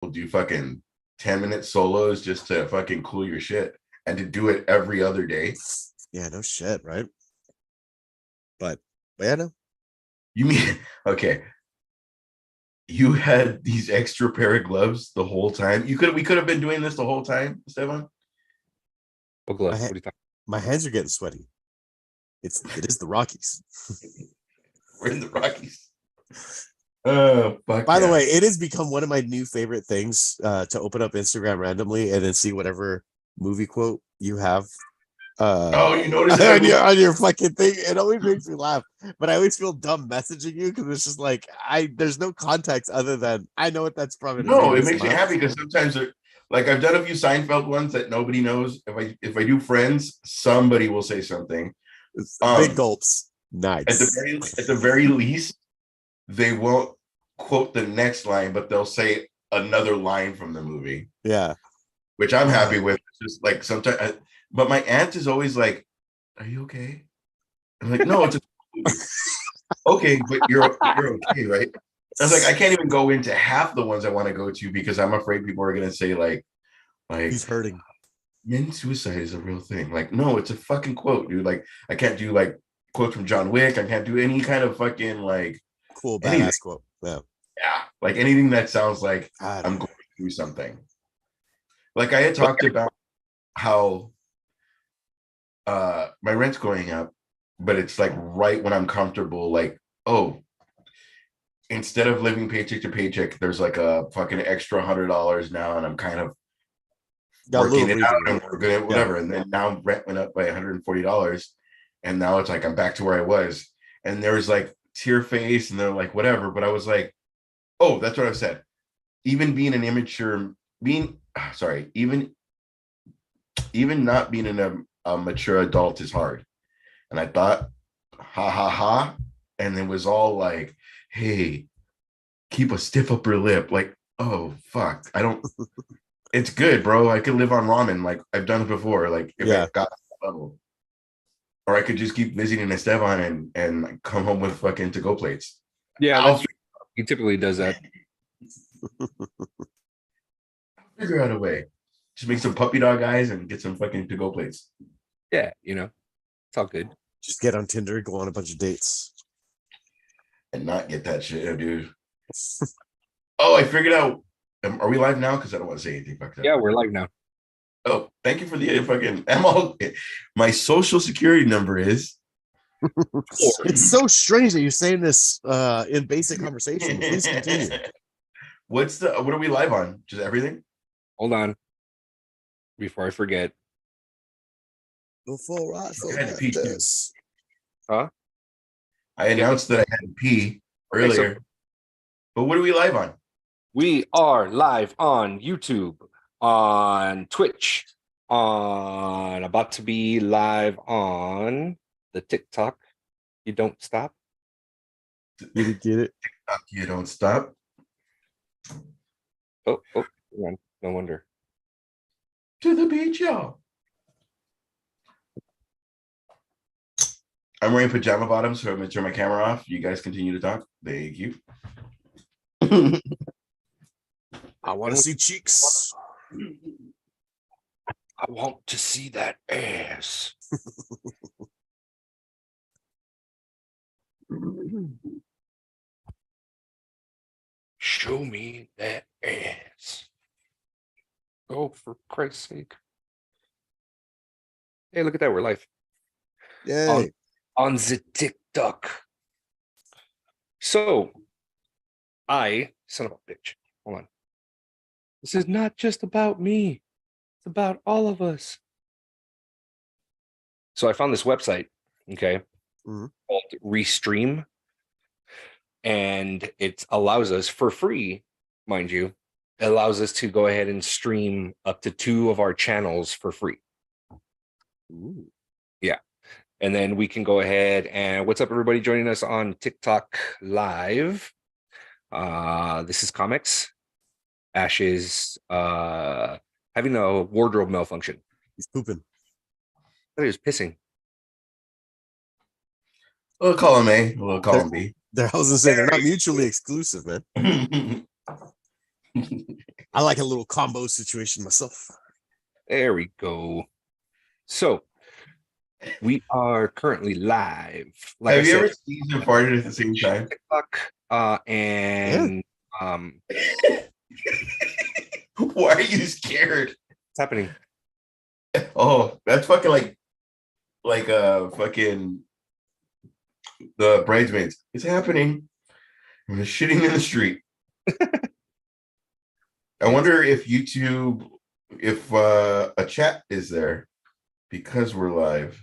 will do fucking 10-minute solos just to fucking cool your shit and to do it every other day. Yeah, no shit, right? But yeah, no. You mean okay? You had these extra pair of gloves the whole time. We could have been doing this the whole time, Stefan. What gloves? What are you talking? My hands are getting sweaty. It is the Rockies. We're in the Rockies. Oh, fuck. By the way, it has become one of my new favorite things to open up Instagram randomly and then see whatever movie quote you have. You notice on your fucking thing. It always makes me laugh, but I always feel dumb messaging you because it's just like there's no context other than I know what that's from. No, it makes me happy because sometimes like I've done a few Seinfeld ones that nobody knows. If I do Friends, somebody will say something. Big gulps. Nice. At the very least, they won't quote the next line, but they'll say another line from the movie. Yeah, which I'm happy with. It's just like sometimes, but my aunt is always like, "Are you okay?" I'm like, "No, it's a movie." Okay, but you're okay, right? I was like, I can't even go into half the ones I want to go to because I'm afraid people are gonna say like he's hurting. Men suicide is a real thing. Like, no, it's a fucking quote, dude. Like, I can't do like quotes from John Wick. I can't do any kind of fucking like cool badass quote. Yeah, like anything that sounds like God. I'm going through something. Like I had talked about how my rent's going up, but it's like right when I'm comfortable, like, oh, instead of living paycheck to paycheck, there's like a fucking extra $100 now, and I'm kind of working it out and we're good at whatever. Yeah. And then now rent went up by $140, and now it's like I'm back to where I was. And there was like tear face, and they're like whatever. But I was like, oh, that's what I said. Even being an immature, even not being a mature adult is hard. And I thought, ha ha ha, and it was all like, hey, keep a stiff upper lip. Like, oh fuck, I don't. It's good, bro. I could live on ramen. Like I've done it before. Like if I got to that level, or I could just keep visiting Esteban and come home with fucking to-go plates. Yeah, he typically does that. Figure out a way. Just make some puppy dog eyes and get some fucking to-go plates. Yeah, it's all good. Just get on Tinder, go on a bunch of dates, and not get that shit, dude. Oh, I figured out. Are we live now? Because I don't want to say anything back there. Yeah, we're live now. Oh, thank you for the fucking. My social security number is. It's so strange that you're saying this in basic conversation. Please continue. What are we live on? Just everything? Hold on. Before I forget. Before I forget this. Huh? I announced that I had to pee earlier. But what are we live on? We are live on YouTube, on Twitch, on about to be live on the TikTok. You don't stop. Get it? TikTok, you don't stop. Oh, no wonder. To the beach, y'all. I'm wearing pajama bottoms, so I'm gonna turn my camera off. You guys continue to talk. Thank you. I want to see cheeks. I want to see that ass. Show me that ass. Oh, for Christ's sake. Hey, look at that. We're live. Yay. On the TikTok. So, son of a bitch. Hold on. This is not just about me. It's about all of us. So I found this website, okay, called Restream. And it allows us for free, mind you, it allows us to go ahead and stream up to 2 of our channels for free. Ooh. Yeah. And then we can go ahead and what's up, everybody joining us on TikTok live. This is Comix. Ash is having a wardrobe malfunction. He's pooping. I thought he was pissing. We'll call him A. We'll call him B. I was gonna say they're not mutually exclusive, man. I like a little combo situation myself. There we go. So we are currently live. Like Have I you said, ever sneezed and farted at the same time? TikTok, and Why are you scared? what's happening? Oh, that's fucking like fucking the bridesmaids. It's happening. I'm just shitting in the street. I wonder if YouTube, if a chat is there because we're live.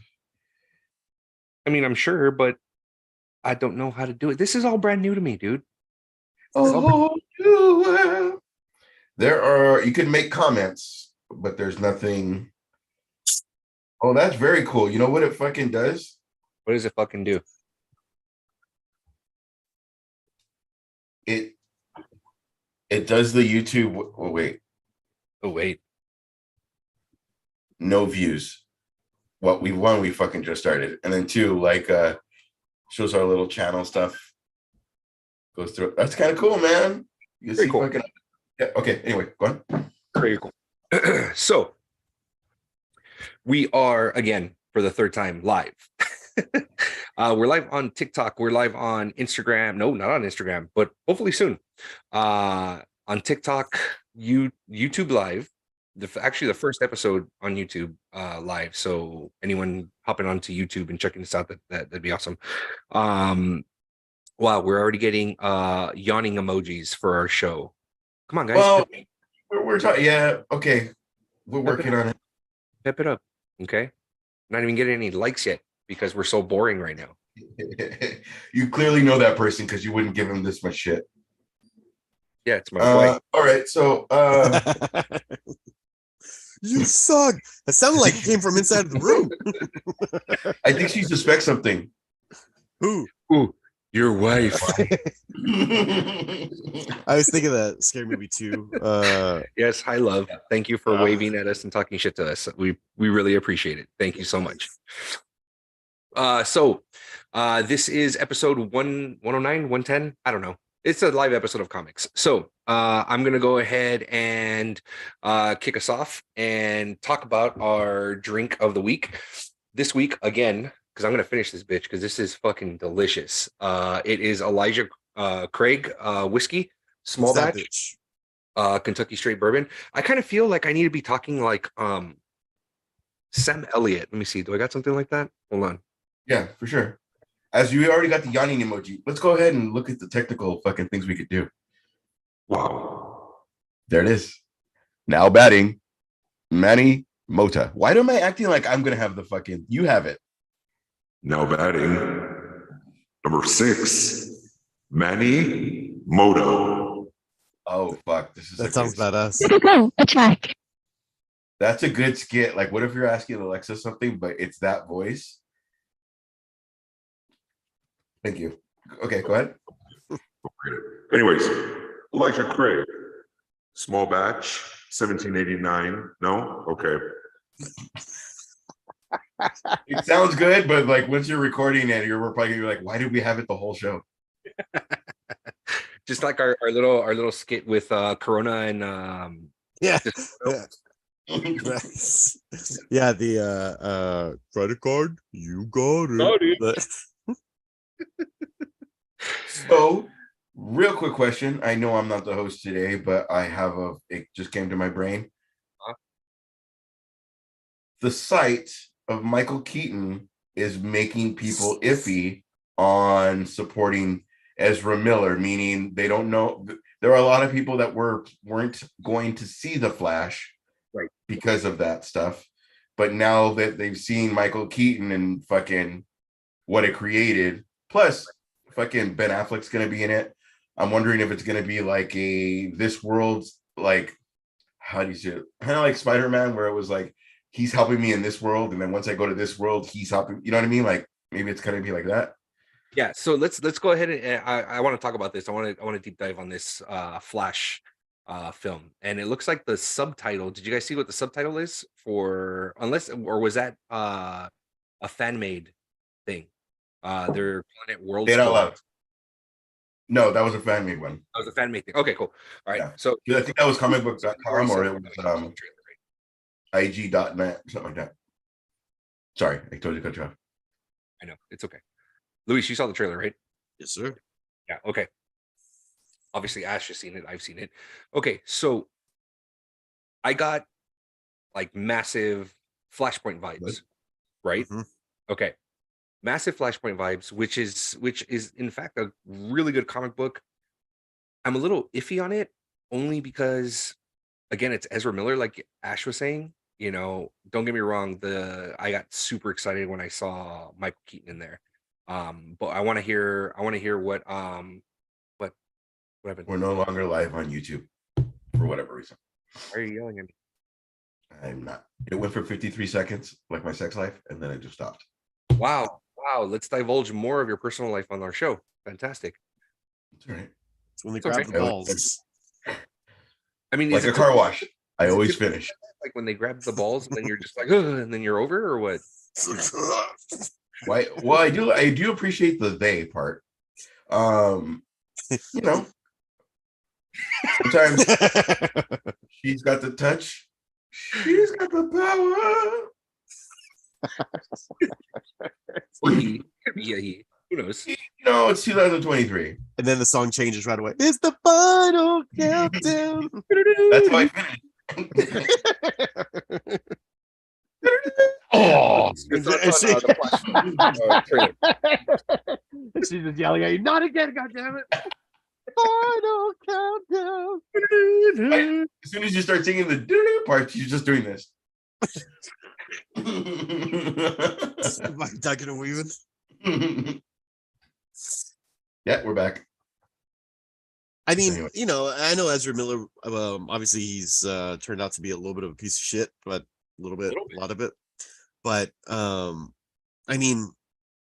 I mean, I'm sure, but I don't know how to do it. This is all brand new to me, dude. Oh, you can make comments, but there's nothing. Oh, that's very cool. You know what it fucking does? What does it fucking do? It does the YouTube. Oh, wait, Oh, wait. no views. What we fucking just started, and then two, like shows our little channel stuff. Goes through. That's kind of cool, man. You Very see, cool. fucking. Yeah. Okay. Anyway, go on. Very cool. So we are again for the third time live. We're live on TikTok. We're live on Instagram. No, not on Instagram, but hopefully soon. On TikTok, YouTube live. Actually, the first episode on YouTube live. So anyone hopping onto YouTube and checking this out, that'd be awesome. Wow, we're already getting yawning emojis for our show. Come on, guys. Well, we're talking. Yeah. Okay. We're Pep it working on it. Pep it up. Okay. Not even getting any likes yet because we're so boring right now. You clearly know that person because you wouldn't give him this much shit. Yeah, it's my wife. All right. So You suck. That sounded like it came from inside of the room. I think she suspects something. Who? Ooh, your wife. I was thinking of that scary movie too. Yes, hi, love. Thank you for waving at us and talking shit to us. We really appreciate it. Thank you so much. So this is episode 109, 110. I don't know. It's a live episode of Comix. So I'm gonna go ahead and kick us off and talk about our drink of the week. This week, again, because I'm gonna finish this bitch because this is fucking delicious. It is Elijah Craig whiskey, small Who's that batch, bitch? Kentucky straight bourbon. I kind of feel like I need to be talking like Sam Elliott. Let me see. Do I got something like that? Hold on. Yeah, for sure. As you already got the yawning emoji, let's go ahead and look at the technical fucking things we could do. Wow. There it is. Now batting, Manny Mota. Why am I acting like I'm going to have the fucking, you have it. Now batting, number 6, Manny Moto. Oh, fuck. That sounds badass. Attack. That's a good skit. Like, what if you're asking Alexa something, but it's that voice? Thank you. Okay, go ahead. Anyways, Elijah Craig, small batch, 1789. No? Okay. It sounds good, but like once you're recording it, you're probably gonna be like, why did we have it the whole show? Just like our little skit with Corona and Yeah. yeah. Yeah, the credit card, you got it. So, real quick question. I know I'm not the host today, but it just came to my brain. The site of Michael Keaton is making people iffy on supporting Ezra Miller, meaning they don't know. There are a lot of people that weren't going to see The Flash, right, because of that stuff. But now that they've seen Michael Keaton and fucking what it created, plus fucking Ben Affleck's gonna be in it. I'm wondering if it's gonna be like this world's like, how do you say it? Kind of like Spider-Man, where it was like he's helping me in this world, and then once I go to this world, he's helping. You know what I mean? Like maybe it's gonna be like that. Yeah. So let's go ahead and I want to talk about this. I want to deep dive on this Flash film, and it looks like the subtitle. Did you guys see what the subtitle is for? Or was that a fan made thing? They're calling it World. Say it out loud. No, that was a fan made one. That was a fan made thing. Okay, cool. All right. Yeah. So Yeah, I think that was you already comicbook.com or said it that was you saw the trailer, right? IG.net, something like that. Sorry, I totally cut you off. I know it's okay. Luis, you saw the trailer, right? Yes, sir. Yeah. Okay. Obviously, Ash has seen it. I've seen it. Okay, so I got like massive Flashpoint vibes, right? Mhm. Okay, massive Flashpoint vibes, which is in fact a really good comic book. I'm a little iffy on it only because, again, it's Ezra Miller, like Ash was saying. You know, don't get me wrong. I got super excited when I saw Michael Keaton in there. But I want to hear what happened. We're no longer live on YouTube for whatever reason. Why are you yelling at me? I'm not. It went for 53 seconds, like my sex life, and then it just stopped. Wow. Let's divulge more of your personal life on our show. Fantastic. It's all right. It's when they It's grab okay. the balls. I mean, Like is a it car wash. I is it always typical finish. like when they grab the balls and then you're just like, "Ugh," and then you're over, or what? Why? Well, I do appreciate the they part. You know, sometimes she's got the touch. She's got the power. Or he could be a he. Who knows? You know, it's 2023. And then the song changes right away. It's the final countdown. That's how I finish. Oh, Your thoughts on the Flash trailer? she's just yelling at you. Not again, goddammit. Final countdown. As soon as you start singing the doo-doo part, you're just doing this. Like ducking and weaving. Yeah, we're back. I mean, Anyway. you know, I know Ezra Miller. Obviously, he's turned out to be a little bit of a piece of shit, but a lot of it. But I mean,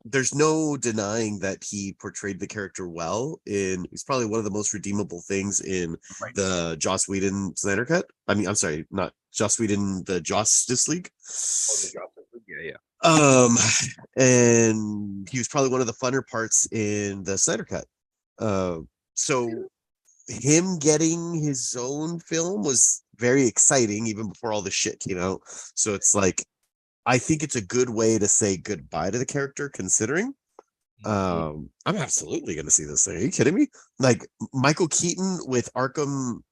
there's no denying that he portrayed the character well. He's probably one of the most redeemable things in Right. the Joss Whedon Snyder Cut. I mean, I'm sorry, not Joss Whedon, the Justice League. Yeah. And he was probably one of the funner parts in the Snyder Cut. So him getting his own film was very exciting even before all the shit came out. So it's like, I think it's a good way to say goodbye to the character, considering. I'm absolutely going to see this thing. Are you kidding me? Like Michael Keaton with Arkham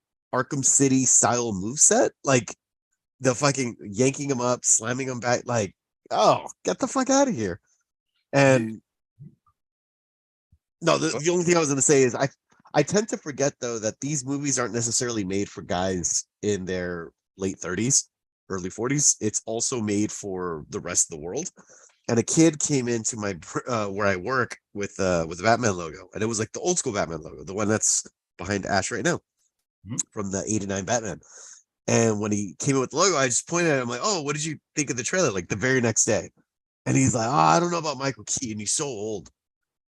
City style moveset, like the fucking yanking him up, slamming him back, like, oh, get the fuck out of here. And no, the only thing I was going to say is I tend to forget though that these movies aren't necessarily made for guys in their late 30s, early 40s. It's also made for the rest of the world. And a kid came into my where I work with the Batman logo, and it was like the old school Batman logo, the one that's behind Ash right now, from the '89 Batman. And when he came in with the logo, I just pointed at him like, "Oh, what did you think of the trailer?" Like the very next day, and he's like, "Oh, I don't know about Michael Keaton. He's so old."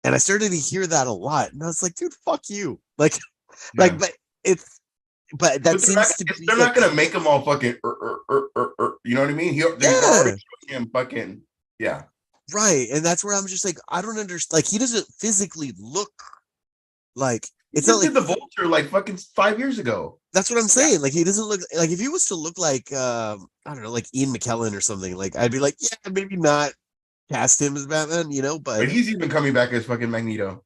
And I started to hear that a lot, and I was like, "Dude, fuck you!" Like, Yeah. but that seems to be. They're not gonna make him all fucking. You know what I mean? They're already showing him fucking. Yeah. Right, and that's where I'm just like, I don't understand. Like, he doesn't physically look like it's He not like did the Vulture like fucking 5 years ago. that's what I'm saying. Yeah. Like, he doesn't look like if he was to look like I don't know, like Ian McKellen or something. Like, I'd be like, yeah, maybe not cast him as Batman, you know. But he's even coming back as fucking Magneto.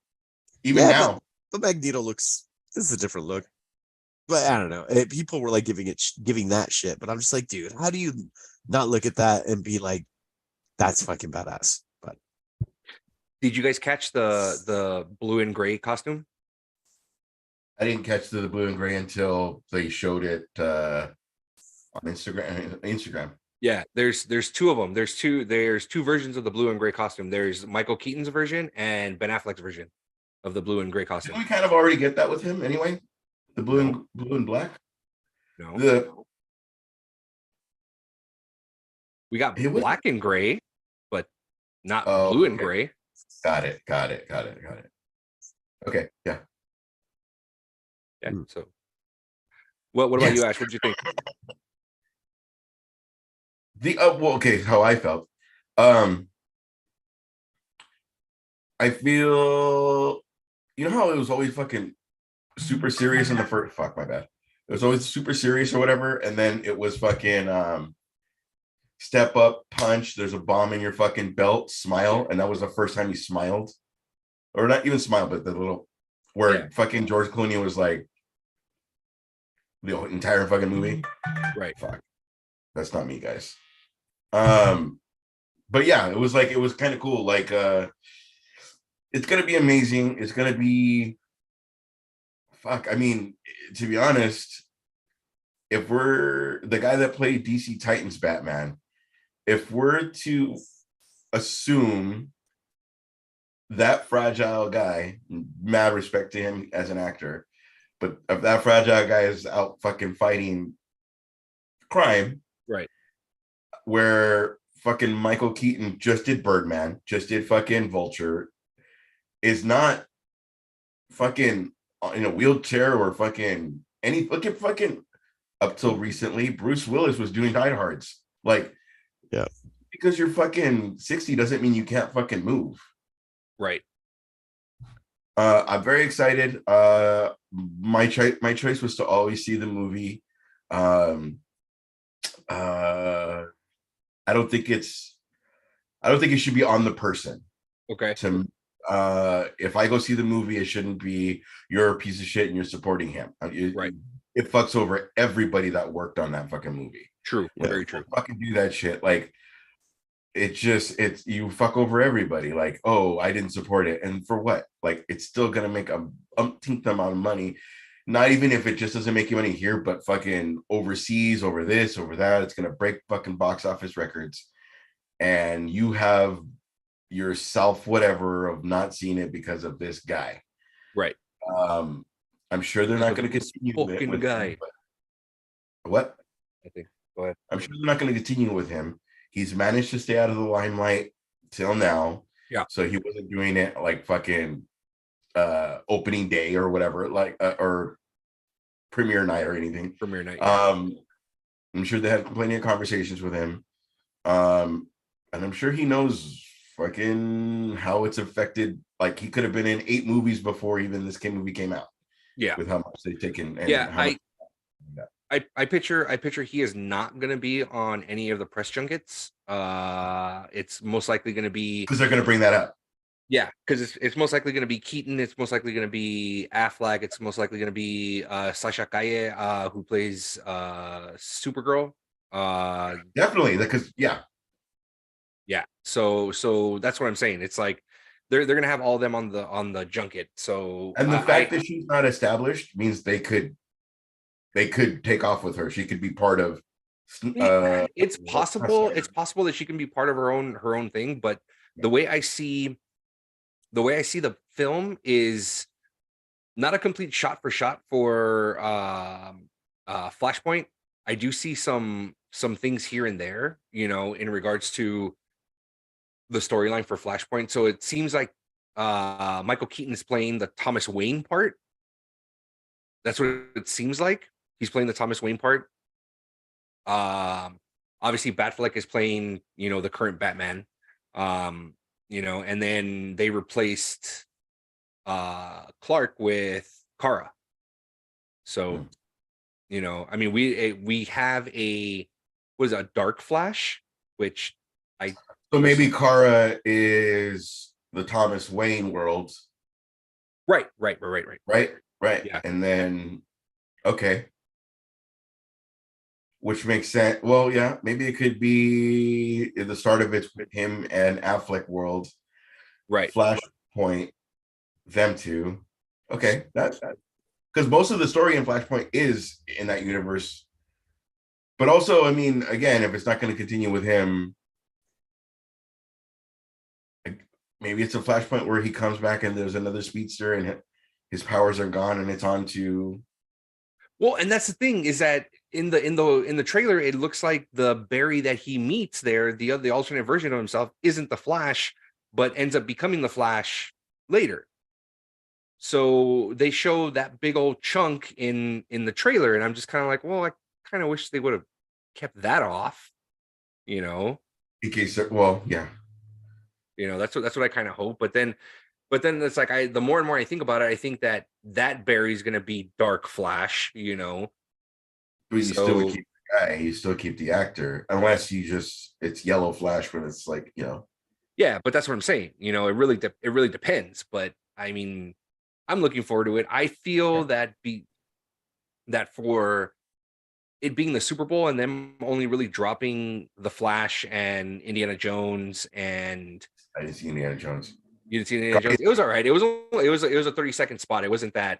Even yeah, now, but Magneto looks. This is a different look. But I don't know. People were like giving that shit, but I'm just like, dude, how do you not look at that and be like, that's fucking badass? But did you guys catch the blue and gray costume? I didn't catch the blue and gray until they showed it on Instagram. Yeah, there's two of them. There's two versions of the blue and gray costume. There's Michael Keaton's version and Ben Affleck's version of the blue and gray costume. Didn't we kind of already get that with him anyway? The blue and black. No. We got black and gray, but not blue and gray. Got it. Okay, yeah. Yeah. So, what about you, Ash? What did you think? How I felt. I feel you know how it was always fucking super serious in the first, fuck my bad. It was always super serious or whatever, and then it was fucking step up, punch, there's a bomb in your fucking belt, smile, and that was the first time he smiled. Or not even smile, but the little where fucking George Clooney was like the entire fucking movie. Right. Fuck. That's not me, guys. But yeah, it was kind of cool. Like it's gonna be amazing. It's gonna be fuck. I mean, to be honest, if we're the guy that played DC Titans Batman, if we're to assume that fragile guy, mad respect to him as an actor, but if that fragile guy is out fucking fighting crime, right, where fucking Michael Keaton just did Birdman, just did fucking Vulture, is not fucking in a wheelchair or fucking any fucking up till recently, Bruce Willis was doing Die Hards. Like, yeah, because you're fucking 60 doesn't mean you can't fucking move. right. I'm very excited. My choice was to always see the movie. I don't think it should be on the person. Okay. To if I go see the movie, it shouldn't be you're a piece of shit and you're supporting him. Right. It fucks over everybody that worked on that fucking movie. True. Yeah. Very true. Fucking do that shit. Like it's you fuck over everybody. Like, oh, I didn't support it, and for what? Like, it's still gonna make a umpteenth amount of money. Not even if it just doesn't make you money here, but fucking overseas, over this, over that. It's gonna break fucking box office records, and you have yourself whatever of not seeing it because of this guy. Right. I'm sure they're not going to continue fucking guy. him, what? I think. Go ahead. I'm sure they're not going to continue with him. He's managed to stay out of the limelight till now. Yeah. So he wasn't doing it like fucking opening day or whatever, like or premiere night or anything. Premiere night. I'm sure they had plenty of conversations with him. And I'm sure he knows fucking how it's affected. Like, he could have been in 8 movies before even this movie came out. Yeah. With how much they've taken. And yeah. how I picture he is not going to be on any of the press junkets. It's most likely going to be because they're going to bring that up. Yeah, because it's most likely going to be Keaton. It's most likely going to be Affleck. It's most likely going to be Sasha Calle, who plays Supergirl. Definitely, because yeah. So that's what I'm saying. It's like they're going to have all of them on the junket. So and the fact that she's not established means they could take off with her. She could be part of. It's possible. It's possible that she can be part of her own thing. But the way I see the film is not a complete shot for shot for Flashpoint. I do see some things here and there, in regards to the storyline for Flashpoint. So it seems like Michael Keaton is playing the Thomas Wayne part. That's what it seems like. He's playing the Thomas Wayne part. Obviously Batfleck is playing, the current Batman. And then they replaced Clark with Kara. So, I mean, we have a Dark Flash, which so maybe Kara is the Thomas Wayne world. Right. Yeah. And then okay. Which makes sense. Well, yeah, maybe it could be the start of it with him and Affleck world. Right. Flashpoint, them two. Okay. That's because most of the story in Flashpoint is in that universe. But also, I mean, again, if it's not going to continue with him, maybe it's a Flashpoint where he comes back and there's another speedster and his powers are gone and it's on to. Well, and that's the thing is that in the trailer, it looks like the Barry that he meets there, the alternate version of himself, isn't the Flash, but ends up becoming the Flash later. So they show that big old chunk in the trailer, and I'm just kind of like, well, I kind of wish they would have kept that off, In case, well, yeah. That's what I kind of hope. But then But then it's like the more and more I think about it, I think that Barry's gonna be Dark Flash, you know. But you still would So keep the guy, you still keep the actor, unless you just it's Yellow Flash when it's like, you know. yeah, but that's what I'm saying. You know, it really depends. But I mean, I'm looking forward to it. I feel that for it being the Super Bowl and them only really dropping the Flash and Indiana Jones and I didn't see Indiana Jones. you didn't see Indiana Jones. It was all right. It was a 30-second spot. It wasn't that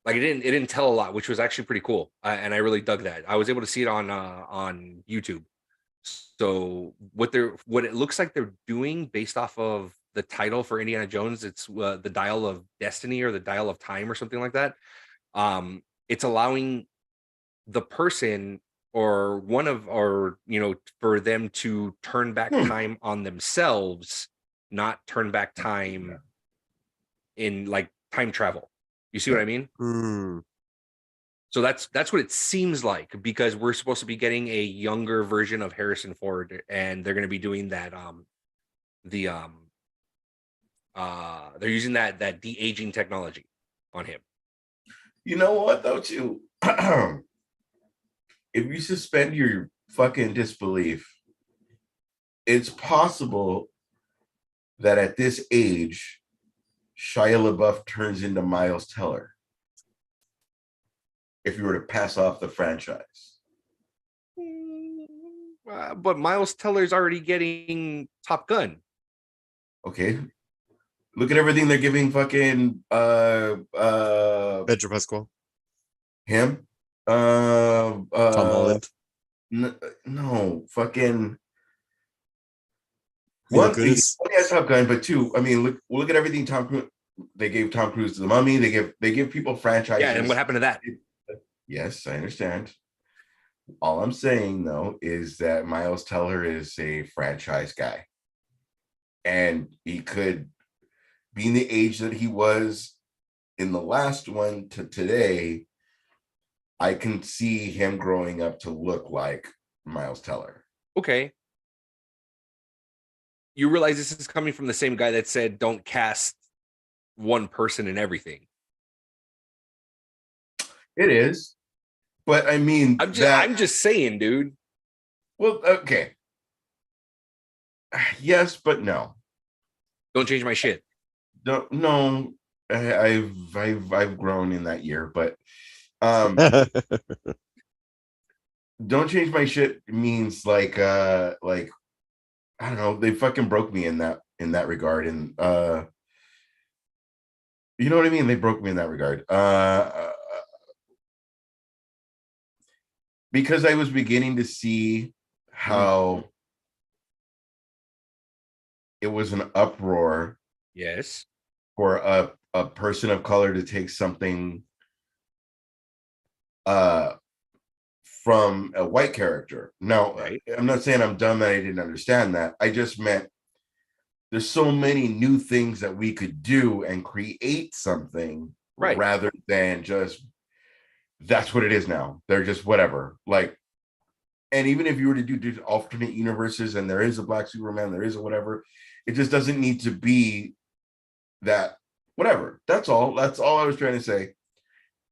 like it didn't tell a lot, which was actually pretty cool. And I really dug that. I was able to see it on YouTube. So what it looks like they're doing based off of the title for Indiana Jones, it's the Dial of Destiny or the Dial of Time or something like that. It's allowing the person or for them to turn back time on themselves, not turn back time in like time travel. You see what I mean? So that's what it seems like, because we're supposed to be getting a younger version of Harrison Ford, and they're going to be doing that they're using that de-aging technology on him. You know what though, too? If you suspend your fucking disbelief, it's possible that at this age, Shia LaBeouf turns into Miles Teller. If you were to pass off the franchise. But Miles Teller's already getting Top Gun. Okay. Look at everything they're giving fucking Pedro Pascal, him. Tom Holland, No, fucking Mila one. Kunis. One has Top Gun, but two. I mean, look at everything Tom Cruise. They gave Tom Cruise to the Mummy. They give people franchises. Yeah, and what happened to that? Yes, I understand. All I'm saying though is that Miles Teller is a franchise guy, and he could, being the age that he was in the last one to today, I can see him growing up to look like Miles Teller. Okay. You realize this is coming from the same guy that said don't cast one person in everything. It is, but I mean, I'm just saying, dude. Well, okay. Yes, but no. Don't change my shit. Don't, no. I've grown in that year, but don't change my shit means like I don't know, they fucking broke me in that regard, and you know what I mean? They broke me in that regard. Because I was beginning to see how it was an uproar. Yes. For a person of color to take something from a white character. Now, right. I'm not saying I'm dumb that I didn't understand that. I just meant there's so many new things that we could do and create something, right, rather than just that's what it is now. They're just whatever. Like, and even if you were to do alternate universes and there is a Black Superman, there is a whatever, it just doesn't need to be that whatever. That's all I was trying to say.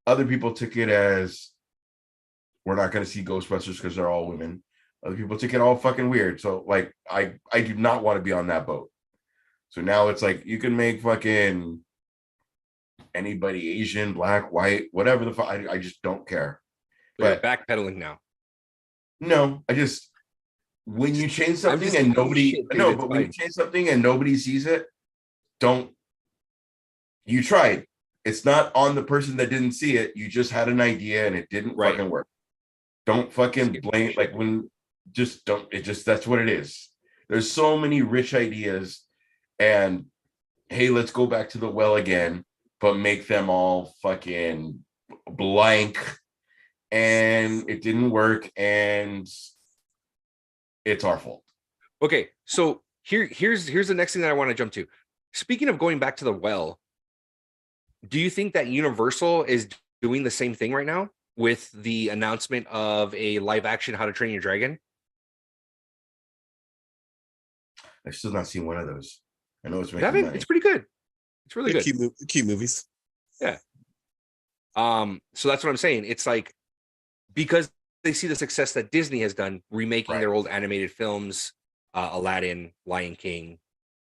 Other people took it as we're not going to see Ghostbusters because they're all women. Other people took it all fucking weird. So like I do not want to be on that boat. So now it's like you can make fucking anybody Asian, black, white, whatever the fuck. I just don't care. But backpedaling now. No, I just when you change something and nobody when you change something and nobody sees it, don't. You tried. It's not on the person that didn't see it. You just had an idea and it didn't fucking work. Don't fucking blame, like when just don't, it just, that's what it is. There's so many rich ideas and hey, let's go back to the well again, but make them all fucking blank and it didn't work and it's our fault. Okay, so here's the next thing that I want to jump to. Speaking of going back to the well, do you think that Universal is doing the same thing right now with the announcement of a live action How to Train Your Dragon? I've still not seen one of those. I know it's You making haven't? money. It's pretty good. It's really They're good. cute movies. So that's what I'm saying. It's like because they see the success that Disney has done remaking Right. their old animated films, Aladdin, Lion King,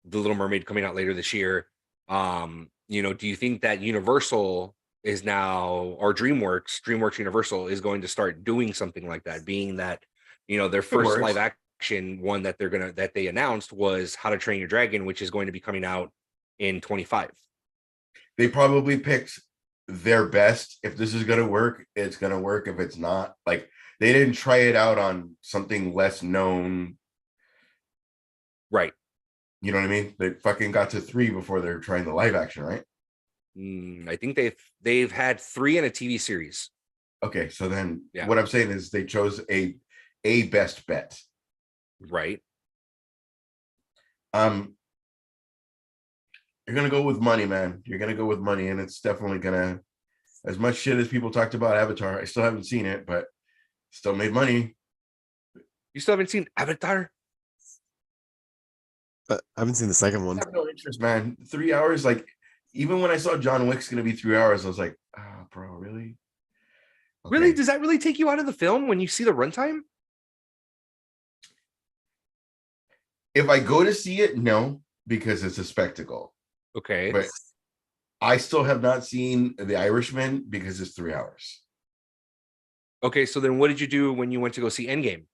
The Little Mermaid coming out later this year. Do you think that Universal is now, or DreamWorks Universal is going to start doing something like that, being that, their first works. live action one that they announced was How to Train Your Dragon, which is going to be coming out in 25. They probably picked their best. If this is gonna work, it's gonna work. If it's not, like they didn't try it out on something less known. Right. You know what I mean? They fucking got to 3 before they're trying the live action, right? I think they've had 3 in a TV series. Okay, so then Yeah. what I'm saying is they chose a best bet. Right. You're gonna go with money, man. You're gonna go with money, and it's definitely gonna, as much shit as people talked about Avatar. I still haven't seen it, but still made money. You still haven't seen Avatar? But I haven't seen the second one. I have no interest, man. 3 hours, like even when I saw John Wick's gonna be 3 hours, I was like, oh, bro, really? Really? Okay. Does that really take you out of the film when you see the runtime? If I go to see it, no, because it's a spectacle. Okay. But I still have not seen The Irishman because it's 3 hours. Okay, so then what did you do when you went to go see Endgame?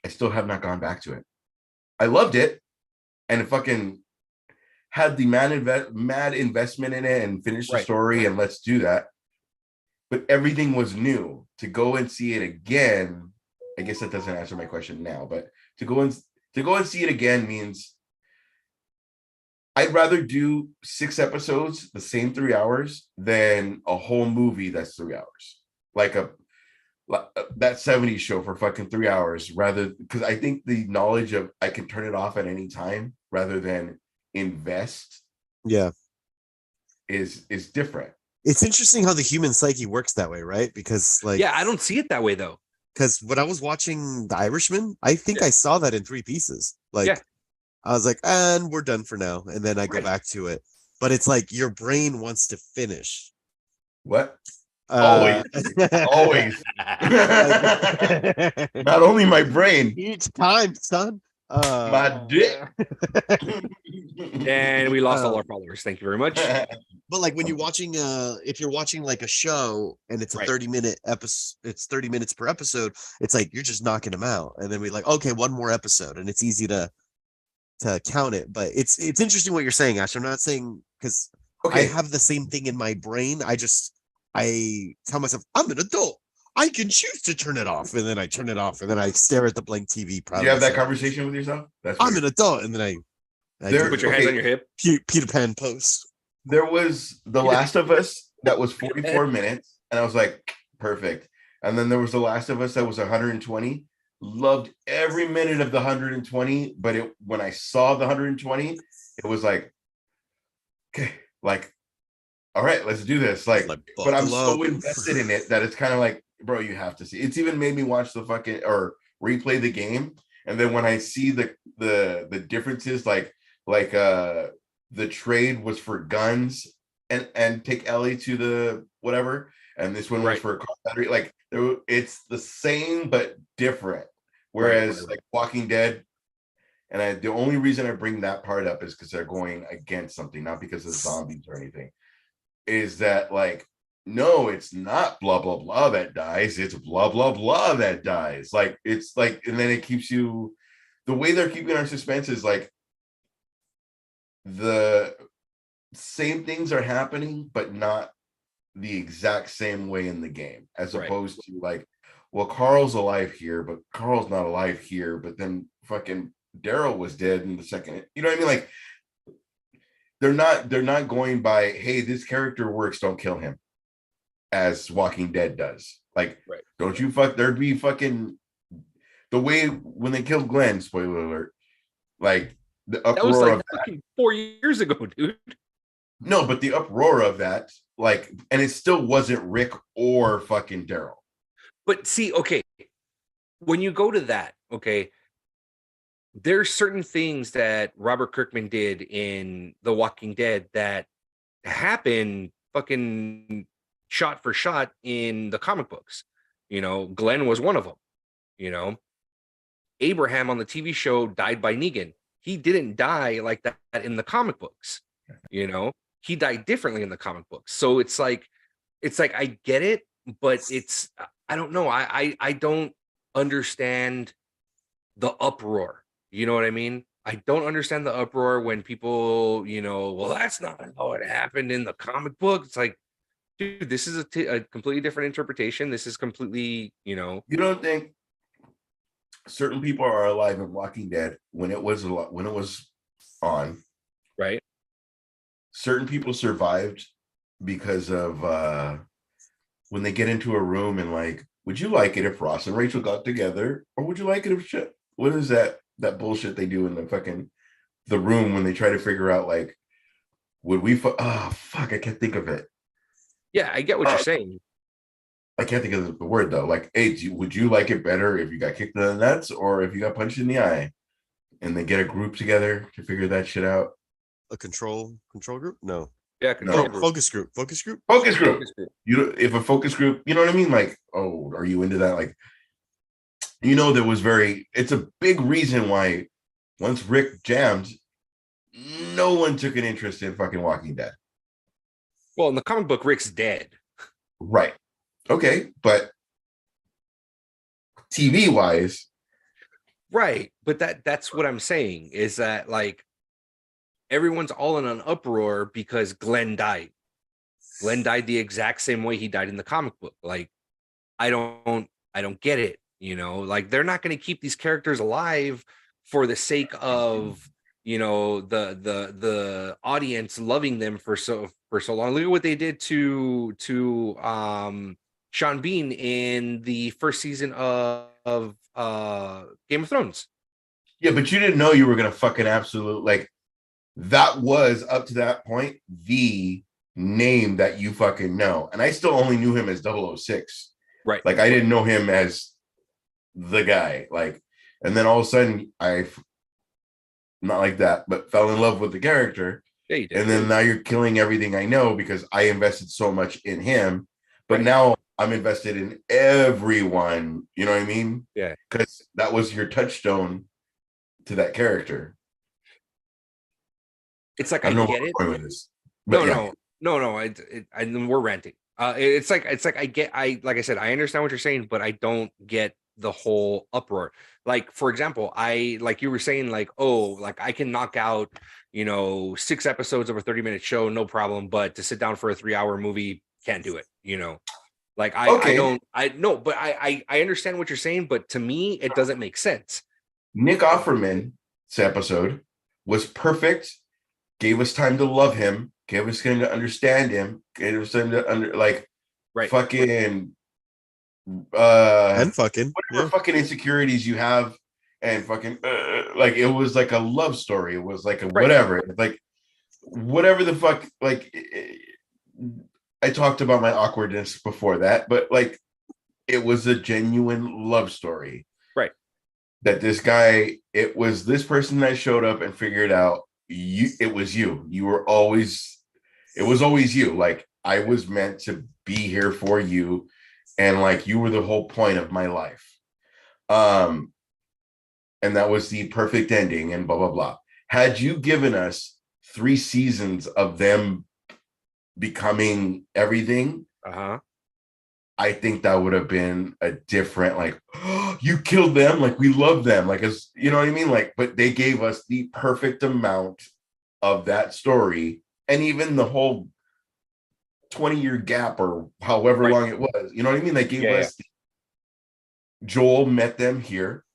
I still have not gone back to it. I loved it, and it fucking had the mad investment in it and finished the Right. story, and let's do that. But everything was new. To go and see it again, I guess that doesn't answer my question now, but to go and see it again means I'd rather do 6 episodes, the same 3 hours, than a whole movie that's 3 hours. Like that 70s show for fucking 3 hours, rather, because I think the knowledge of I can turn it off at any time rather than invest Yeah. is different. It's interesting how the human psyche works that way, right? Because Yeah, I don't see it that way though. because when I was watching The Irishman, I think I saw that in 3 pieces. Like Yeah. I was like, and we're done for now. And then I go Right. back to it. But it's like your brain wants to finish. What? Always. Always. Not only my brain, Each time, son. my dick. And we lost all our followers. Thank you very much. But like when you're watching if you're watching like a show and it's a Right. 30-minute episode, it's 30 minutes per episode, it's like you're just knocking them out. And then we're like, okay, one more episode, and it's easy to count it. But it's interesting what you're saying, Ash. I'm not saying because I Okay, have the same thing in my brain. I tell myself I'm an adult. I can choose to turn it off, and then I turn it off, and then I stare at the blank TV. do Proudly you have that saying, conversation with yourself? That's I'm weird. an adult, and then I There- do Put your the hands Okay. on your hip. Peter Pan pose. There was The Last of Us that was 44 minutes, and I was like, perfect. And then there was The Last of Us that was 120. Loved every minute of the 120, but when I saw the 120, it was like, okay, like, all right, let's do this. Like, but I'm buckle so up. invested in it that it's kind of like, bro, you have to see. It's even made me watch the fucking or replay the game, and then when I see the differences, like the trade was for guns and take Ellie to the whatever, and this one was Right. for a car battery. Like it's the same but different. Whereas right. like Walking Dead, and the only reason I bring that part up is because they're going against something, not because of zombies or anything. Is that like, no, it's not blah blah blah that dies, it's blah blah blah that dies. Like it's like, and then it keeps you, the way they're keeping our suspense is like the same things are happening, but not the exact same way in the game, as Right. opposed to like, well, Carl's alive here, but Carl's not alive here, but then fucking Daryl was dead in the second. You know what I mean? Like they're not going by, hey, this character works, don't kill him, as Walking Dead does. Like, Right. don't you fuck, there'd be fucking the way when they killed Glenn, spoiler alert, like the That was uproar like of that. fucking 4 years ago, dude. No, but the uproar of that, like, and it still wasn't Rick or fucking Daryl. But see, okay, when you go to that, okay, there's certain things that Robert Kirkman did in The Walking Dead that happen fucking shot for shot in the comic books. You know, Glenn was one of them. You know, Abraham on the TV show died by Negan. He didn't die like that in the comic books. You know, he died differently in the comic books. So it's like I get it, but it's I don't know. I don't understand the uproar. You know what I mean? I don't understand the uproar when people, you know, well, that's not how it happened in the comic book. It's like, dude, this is a completely different interpretation. This is completely, you know. You don't think certain people are alive in Walking Dead when it was on, Right? certain people survived because of when they get into a room and like, would you like it if Ross and Rachel got together, or would you like it if shit? What is that bullshit they do in the room when they try to figure out like, would we? Oh fuck, I can't think of it. Yeah, I get what you're saying. I can't think of the word though. Like, hey, would you like it better if you got kicked in the nuts or if you got punched in the eye? And they get a group together to figure that shit out. A control group? No. Yeah, No. Focus group. Focus group. Focus group. You if a focus group, you know what I mean? Like, oh, are you into that? Like, you know, it's a big reason why once Rick jammed, no one took an interest in fucking Walking Dead. Well, in the comic book, Rick's dead. Right. Okay, but TV wise, Right. But that's what I'm saying is that like everyone's all in an uproar because Glenn died. Glenn died the exact same way he died in the comic book. Like, I don't get it. You know, like they're not going to keep these characters alive for the sake of, you know, the audience loving them for so long. Look at what they did to Sean Bean in the first season of Game of Thrones. yeah, but you didn't know you were gonna fucking absolute like that was up to that point the name that you fucking know. And I still only knew him as 006. Right. Like I didn't know him as the guy. Like, and then all of a sudden I not like that, but fell in love with the character. Yeah, you did. And then now you're killing everything I know because I invested so much in him. But Right. now I'm invested in everyone. You know what I mean? Yeah. Because that was your touchstone to that character. It's like I I don't know get where it. I'm going with this. But yeah. No. We're ranting. It's like like I said, I understand what you're saying, but I don't get the whole uproar. Like, for example, like you were saying, like, oh, like I can knock out, you know, 6 episodes of a 30-minute show, no problem. But to sit down for a 3-hour movie, can't do it. You know, like I understand what you're saying, but to me, it doesn't make sense. Nick Offerman's episode was perfect. Gave us time to love him. Gave us time to understand him. Gave us time to Right. fucking And fucking. whatever Yeah. fucking insecurities you have, and fucking like it was like a love story. It was like a Right. whatever. Like whatever the fuck. Like I talked about my awkwardness before that, but like it was a genuine love story. Right. That this guy, it was this person that showed up and figured out it was you. You were always, it was always you. Like I was meant to be here for you, and like you were the whole point of my life. And that was the perfect ending, and blah blah blah. Had you given us 3 seasons of them becoming everything, I think that would have been a different, like, oh, you killed them, like we love them, like, as you know what I mean, like, but they gave us the perfect amount of that story, and even the whole 20-year gap or however long it was, you know what I mean, they gave us Joel met them here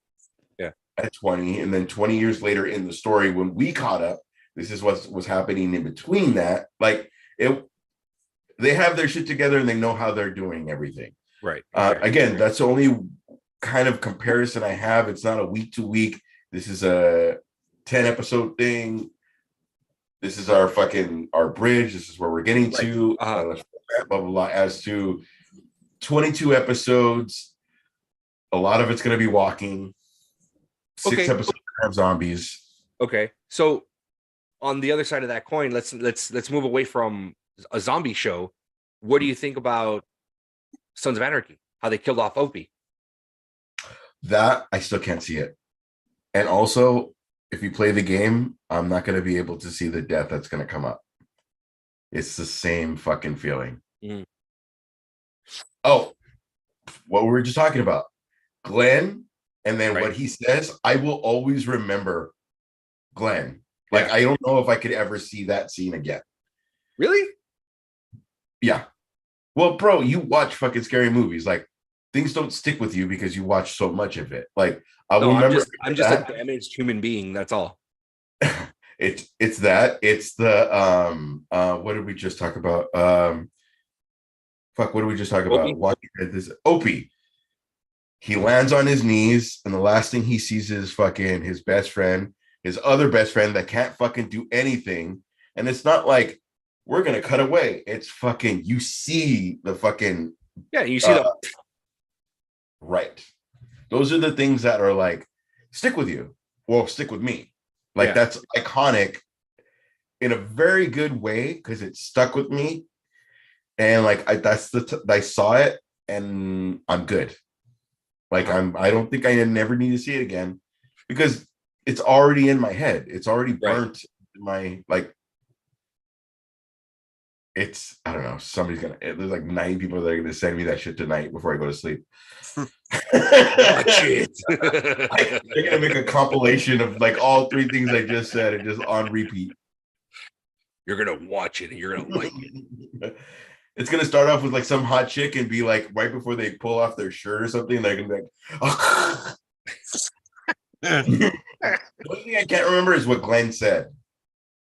at 20, and then 20 years later in the story when we caught up, this is what was happening in between that. Like it, they have their shit together and they know how they're doing everything. Right. Again, that's the only kind of comparison I have. It's not a week to week. This is a 10 episode thing. This is our bridge. This is where we're getting to. Blah, blah, blah. As to 22 episodes, a lot of it's going to be walking. 6 episodes have zombies. Okay, so on the other side of that coin, let's move away from a zombie show. What do you think about Sons of Anarchy? How they killed off Opie? That I still can't see it. And also, if you play the game, I'm not going to be able to see the death that's going to come up. It's the same fucking feeling. Mhm. Oh, what we were just talking about, Glenn, and then Right. what he says, I will always remember Glenn. Like, Yeah. I don't know if I could ever see that scene again. Really? Yeah. Well, bro, you watch fucking scary movies. Like, things don't stick with you because you watch so much of it. Like, I will No, remember I'm just that. a damaged human being. That's all. It's that. It's the what did we just talk about? Fuck, what did we just talk Opie? about? Walking Dead, this Opie. He lands on his knees, and the last thing he sees is fucking his best friend, his other best friend that can't fucking do anything. And it's not like we're gonna cut away. It's fucking you see the fucking Yeah, you see the right. Those are the things that are like stick with you. Well, stick with me. Like that's iconic in a very good way because it stuck with me. And like I saw it and I'm good. Like I don't think I never need to see it again because it's already in my head. It's already burnt in my like. It's I don't know. Somebody's gonna. There's like 90 people that are gonna send me that shit tonight before I go to sleep. watch it. They're gonna make a compilation of like all three things I just said and just on repeat. You're gonna watch it and you're gonna like it. It's gonna start off with like some hot chick and be like right before they pull off their shirt or something. They're gonna be like, oh. The only thing I can't remember is what Glenn said.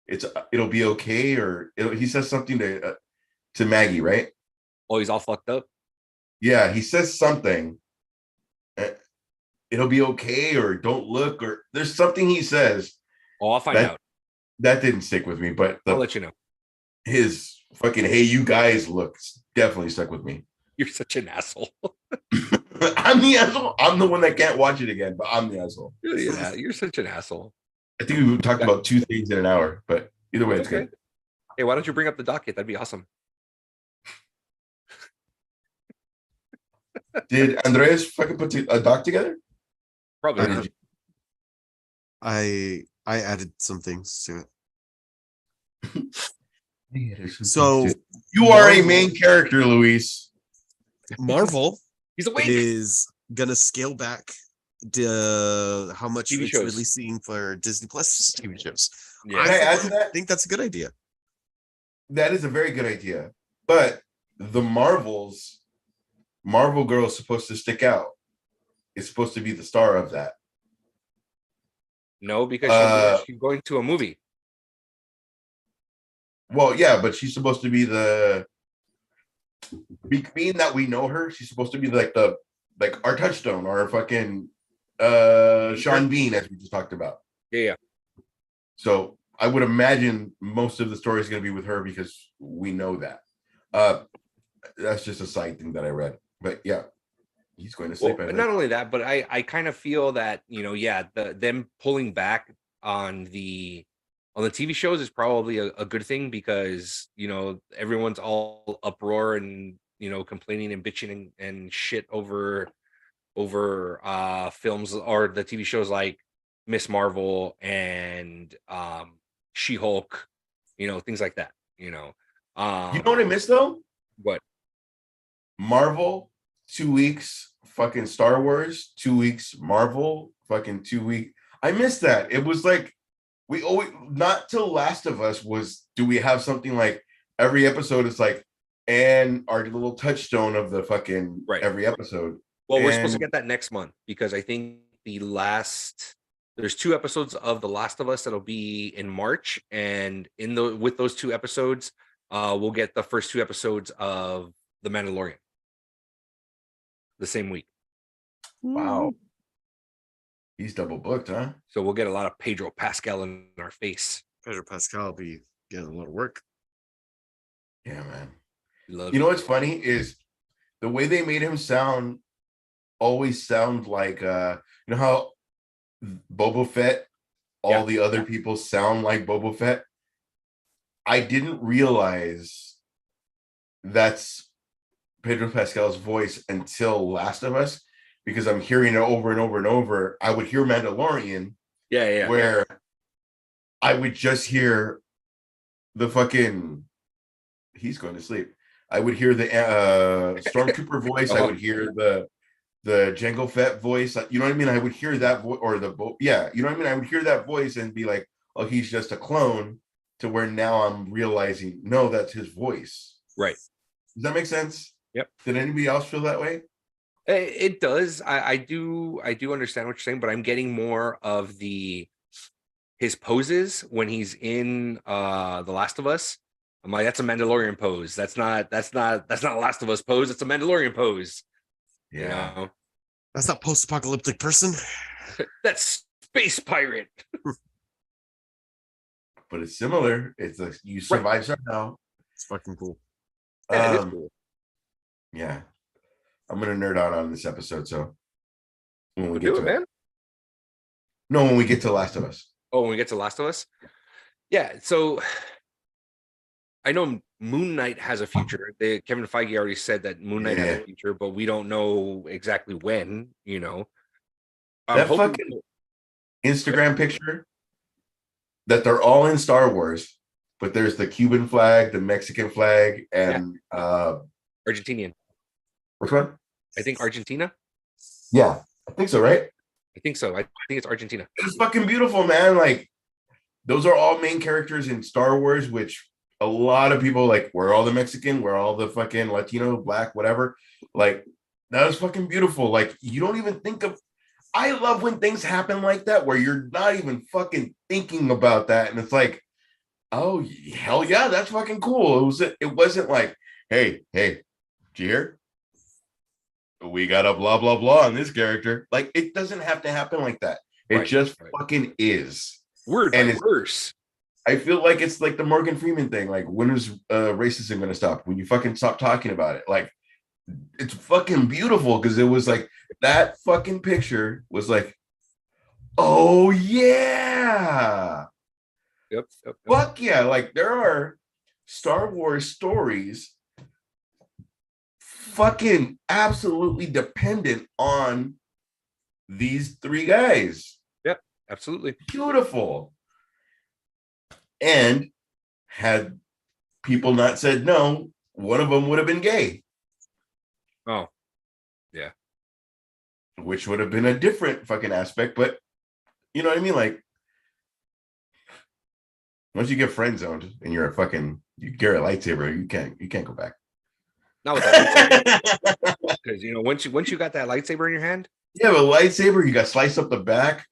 It'll be okay, or he says something to Maggie, right? Oh, he's all fucked up. Yeah, he says something. It'll be okay, or don't look, or there's something he says. Oh, I'll find out. That didn't stick with me, but I'll let you know. His fucking "Hey, you guys" looks definitely stuck with me. You're such an asshole. I'm the asshole. I'm the one that can't watch it again, but I'm the asshole. You're such an asshole. I think we talked about two things in an hour, but either way, it's good. Hey, why don't you bring up the docket? That'd be awesome. Did Andreas fucking put a doc together? Probably. I added some things to it. So you are a main character, Luis. Marvel He's awake. is gonna scale back how much TV it's shows. releasing for Disney Plus TV shows. Yeah. Can I add to that? I think that's a good idea. That is a very good idea. But the Marvel girl is supposed to stick out. It's supposed to be the star of that. No, because she's going to a movie. Well, yeah, but she's supposed to be being that we know her, she's supposed to be like our touchstone or fucking Sean Bean, as we just talked about. Yeah. So I would imagine most of the story is going to be with her because we know that. That's just a side thing that I read. But yeah, he's going to sleep. Well, not only that, but I kind of feel that them pulling back on the TV shows is probably a good thing because everyone's all uproar and complaining and bitching and shit over films or the TV shows like Miss Marvel and She-Hulk, things like that. You know what I miss though? What? Marvel, 2 weeks, fucking Star Wars, 2 weeks, Marvel, fucking 2 weeks. I miss that. It was like we always not till Last of Us do we have something like every episode is like and our little touchstone of the fucking every episode. Well, we're supposed to get that next month because I think there's 2 episodes of The Last of Us that'll be in March, and with those 2 episodes, we'll get the first 2 episodes of The Mandalorian the same week. Wow. He's double booked, huh? So we'll get a lot of Pedro Pascal in our face. Pedro Pascal will be getting a lot of work. Yeah, man. You know what's funny is the way they made him always sound like you know how Boba Fett, all Yeah. the other people sound like Boba Fett. I didn't realize that's Pedro Pascal's voice until Last of Us, because I'm hearing it over and over and over. I would hear Mandalorian, Yeah. where I would just hear the fucking, he's going to sleep. I would hear the stormtrooper voice. I would hear the Jango Fett voice. You know what I mean? I would hear that voice, or you know what I mean? I would hear that voice and be like, oh, he's just a clone, to where now I'm realizing, no, that's his voice. Right. Does that make sense? Yep. Did anybody else feel that way? It does. I do understand what you're saying, but I'm getting more of his poses when he's in The Last of Us. I'm like, that's a Mandalorian pose. That's not a Last of Us pose. It's a Mandalorian pose. Yeah. You know? That's not post-apocalyptic person. That's space pirate. But it's similar. It's like you survive somehow. It's fucking cool. Yeah, it is cool. Yeah. I'm gonna nerd out on this episode. So when we get Do to it, man. No, when we get to Last of Us. Oh, when we get to Last of Us? Yeah, so I know Moon Knight has a future. Kevin Feige already said that Moon Knight has a future, but we don't know exactly when, you know. That fucking Instagram picture that they're all in Star Wars, but there's the Cuban flag, the Mexican flag, and Argentinian. Which one? I think Argentina. Yeah, I think so, right? I think so. I think it's Argentina. It's fucking beautiful, man. Like, those are all main characters in Star Wars, which a lot of people like, we're all the Mexican, we're all the fucking Latino, black, whatever. Like, that was fucking beautiful. Like, you don't even think of, I love when things happen like that, where you're not even fucking thinking about that. And it's like, oh, hell yeah, that's fucking cool. It wasn't like, hey, did you hear? We got a blah, blah, blah on this character. Like, it doesn't have to happen like that. It just fucking is. Word and it's worse. I feel like it's like the Morgan Freeman thing. Like, when is racism going to stop? When you fucking stop talking about it. Like, it's fucking beautiful, because it was like, that fucking picture was like, oh yeah. Yep. Fuck yeah. Like, there are Star Wars stories fucking absolutely dependent on these three guys. Yep, absolutely. Beautiful. And had people not said no, one of them would have been gay. Oh, yeah. Which would have been a different fucking aspect, but you know what I mean? Like, once you get friend zoned and you're you get a lightsaber, you can't go back. Not with that, because you know, once you got that lightsaber in your hand, yeah, but lightsaber, you got sliced up the back.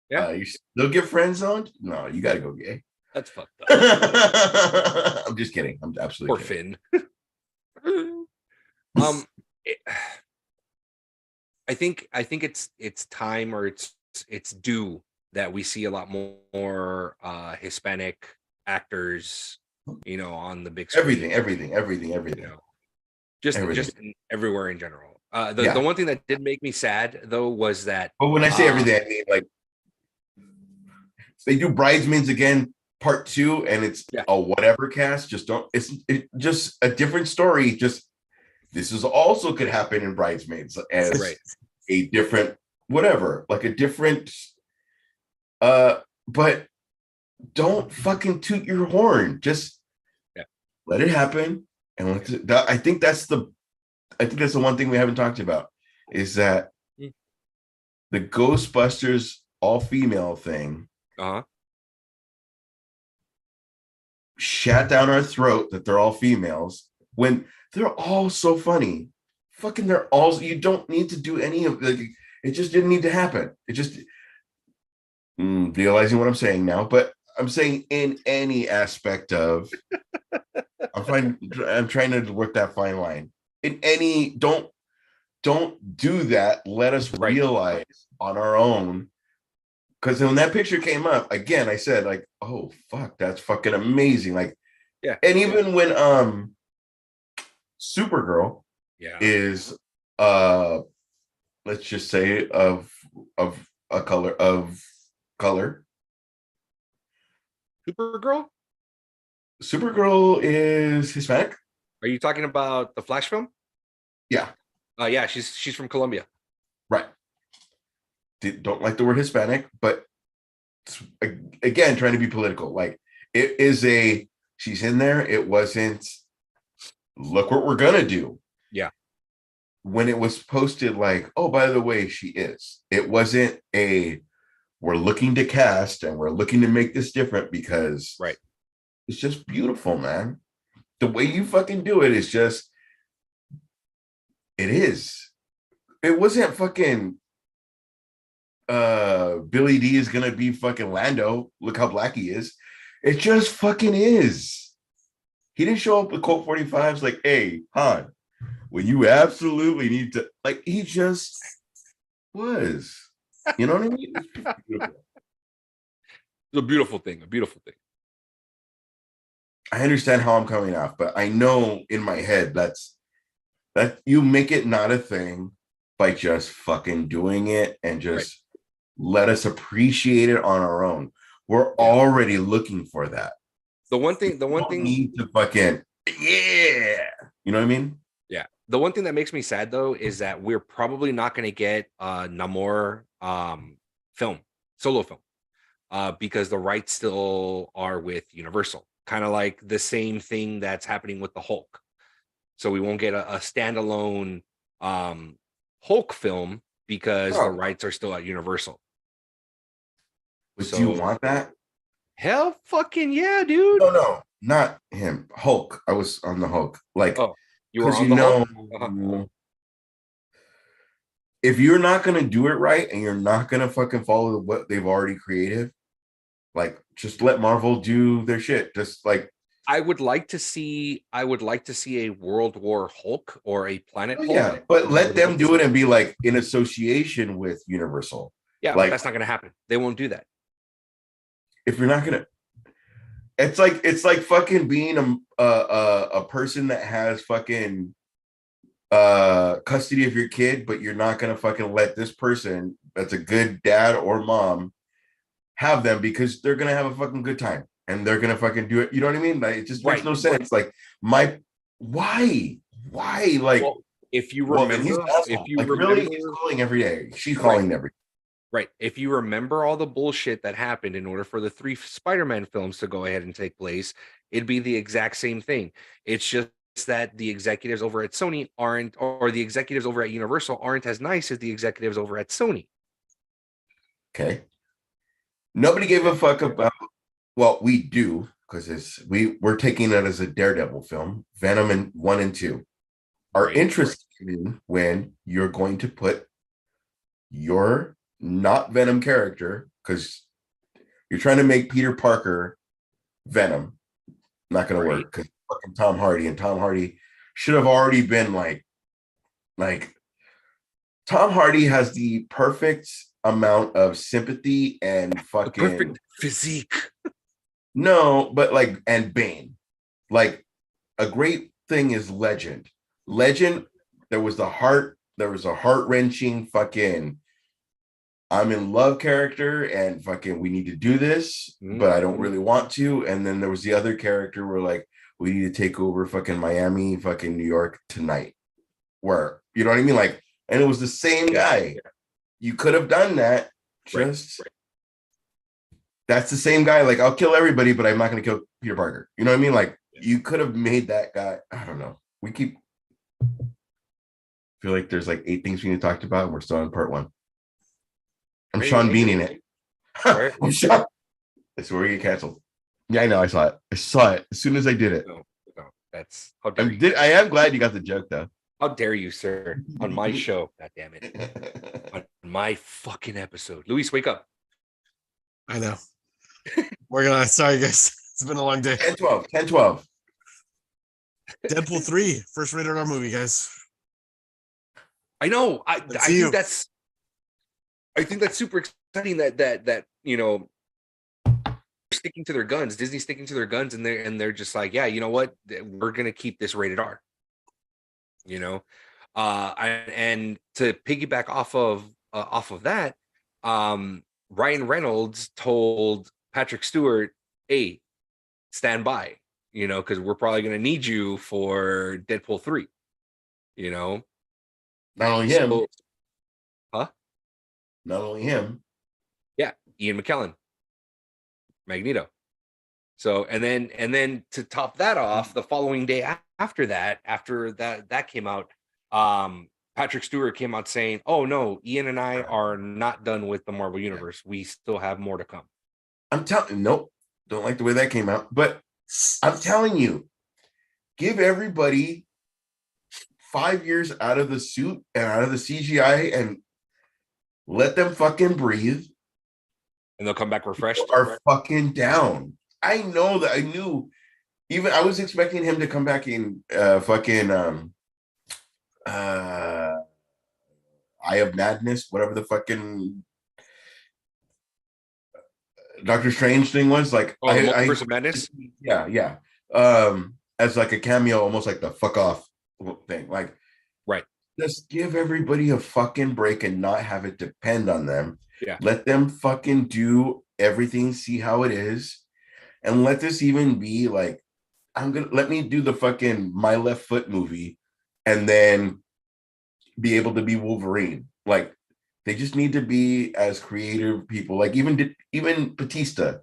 Yeah, you still get friend zoned. No, you got to go gay. That's fucked up. I'm just kidding. I'm absolutely poor kidding. Finn. I think it's time, or it's due that we see a lot more Hispanic actors, you know, on the big screen. Everything. You know, just everywhere in general. The one thing that did make me sad though was that. But when I say everything, I mean like, they do Bridesmaids again, part 2, and it's a whatever cast. Just don't. It's just a different story. Just this is also could happen in Bridesmaids as a different whatever, like a different. But don't fucking toot your horn. Just let it happen. And I think that's the one thing we haven't talked about, is that the Ghostbusters all-female thing shat down our throat that they're all females when they're all so funny. Fucking they're all, you don't need to do any of it just didn't need to happen. It just realizing what I'm saying now, but I'm saying in any aspect of I'm trying to work that fine line. In any, don't do that. Let us realize on our own. Because when that picture came up, again, I said, like, oh fuck, that's fucking amazing. Like, and even when Supergirl is let's just say of color. Supergirl? Supergirl is Hispanic. Are you talking about the Flash film? Yeah, Yeah, she's from Colombia. right. Don't like the word Hispanic, but again, trying to be political. Like it is she's in there. It wasn't, look what we're gonna do. Yeah. When it was posted, like, oh, by the way, she is. It wasn't we're looking to cast and we're looking to make this different because right. It's just beautiful, man. The way you fucking do it is just, it is. It wasn't fucking Billy D is gonna be fucking Lando. Look how black he is. It just fucking is. He didn't show up with Colt 45s like, hey, Han, when you absolutely need to, like, he just was. You know what I mean? It's beautiful. It's a beautiful thing. A beautiful thing. I understand how I'm coming off, but I know in my head that you make it not a thing by just fucking doing it and just let us appreciate it on our own. We're already looking for that. The one thing need to fucking, yeah. You know what I mean? Yeah. The one thing that makes me sad though is that we're probably not going to get Namor solo film because the rights still are with Universal. Kind of like the same thing that's happening with the Hulk. So we won't get a standalone Hulk film because the rights are still at Universal. But do you want that? Hell fucking yeah, dude. No, not him. Hulk. I was on the Hulk. Like, you were on the Hulk? If you're not gonna do it right and you're not gonna fucking follow what they've already created, like, just let Marvel do their shit. Just like, I would like to see a World War Hulk or a Planet Hulk. Yeah, but let them do it and be like in association with Universal. Yeah, like, but that's not gonna happen. They won't do that. If you're not gonna, it's like fucking being a person that has fucking custody of your kid, but you're not gonna fucking let this person that's a good dad or mom have them because they're gonna have a fucking good time and they're gonna fucking do it. You know what I mean? Like, it just makes no sense. Like, why? Like, if you remember, really, he's calling every day. She's calling every day. Right. If you remember all the bullshit that happened in order for the 3 Spider-Man films to go ahead and take place, it'd be the exact same thing. It's just that the executives over at Sony aren't, or the executives over at Universal aren't as nice as the executives over at Sony. Okay. Nobody gave a fuck about, well, we do, because we're taking it as a Daredevil film. Venom 1 and 2 are interested in when you're going to put your not Venom character, because you're trying to make Peter Parker Venom. Not going to work because fucking Tom Hardy, and Tom Hardy should have already been like Tom Hardy has the perfect amount of sympathy and fucking perfect physique. No, but like, and Bane. Like, a great thing is Legend. There was a heart-wrenching fucking I'm in love character and fucking we need to do this, but I don't really want to. And then there was the other character where like, we need to take over fucking Miami, fucking New York tonight. Where, you know what I mean? Like, and it was the same guy. You could have done that. That's the same guy. Like, I'll kill everybody, but I'm not going to kill Peter Parker. You know what I mean? Like, you could have made that guy. I don't know. Feel like there's like 8 things we need to talk about, and we're still on part 1. I'm Sean Beaning it. I'm Sean. That's where we get canceled. Yeah, I know. I saw it. As soon as I did it. No, that's how dare you. I am glad you got the joke, though. How dare you, sir? On my show. God damn it. On my fucking episode. Luis, wake up. I know. Sorry, guys. It's been a long day. 10-12. Deadpool 3, first rated R movie, guys. I know. I think that's super exciting that you know, sticking to their guns. Disney's sticking to their guns, and they're just like, yeah, you know what? We're gonna keep this rated R. You know, and to piggyback off of that, Ryan Reynolds told Patrick Stewart, "Hey, stand by, because we're probably going to need you for Deadpool 3." You know, Not only him, so, huh? not only him. Yeah, Ian McKellen, Magneto. So, and then to top that off, the following day after that came out, Patrick Stewart came out saying, "Oh no, Ian and I are not done with the Marvel Universe. We still have more to come." I'm telling, nope, don't like the way that came out. But I'm telling you, give everybody 5 years out of the suit and out of the CGI and let them fucking breathe. And they'll come back refreshed. People are fucking down. I know that. I knew. Even I was expecting him to come back in fucking Eye of Madness, whatever the fucking Doctor Strange thing was. Like, Oh, the Multiverse of Madness. Yeah. As like a cameo, almost like the fuck off thing. Like, right. Just give everybody a fucking break and not have it depend on them. Yeah. Let them fucking do everything, see how it is, and let this even be like, let me do the fucking My Left Foot movie, and then be able to be Wolverine. Like, they just need to be as creative people. Like even Batista.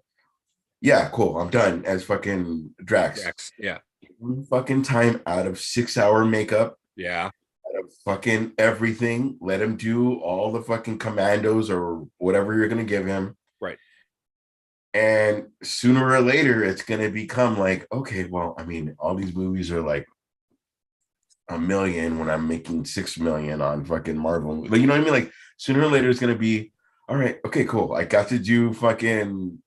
Yeah, cool. I'm done as fucking Drax. Yeah. One fucking time out of 6-hour makeup. Yeah. Out of fucking everything. Let him do all the fucking commandos or whatever you're gonna give him. Right. And sooner or later, it's gonna become like, okay, well, I mean, all these movies are like $1 million when I'm making $6 million on fucking Marvel. Like, you know what I mean? Like, sooner or later, it's gonna be, all right, okay, cool. I got to do fucking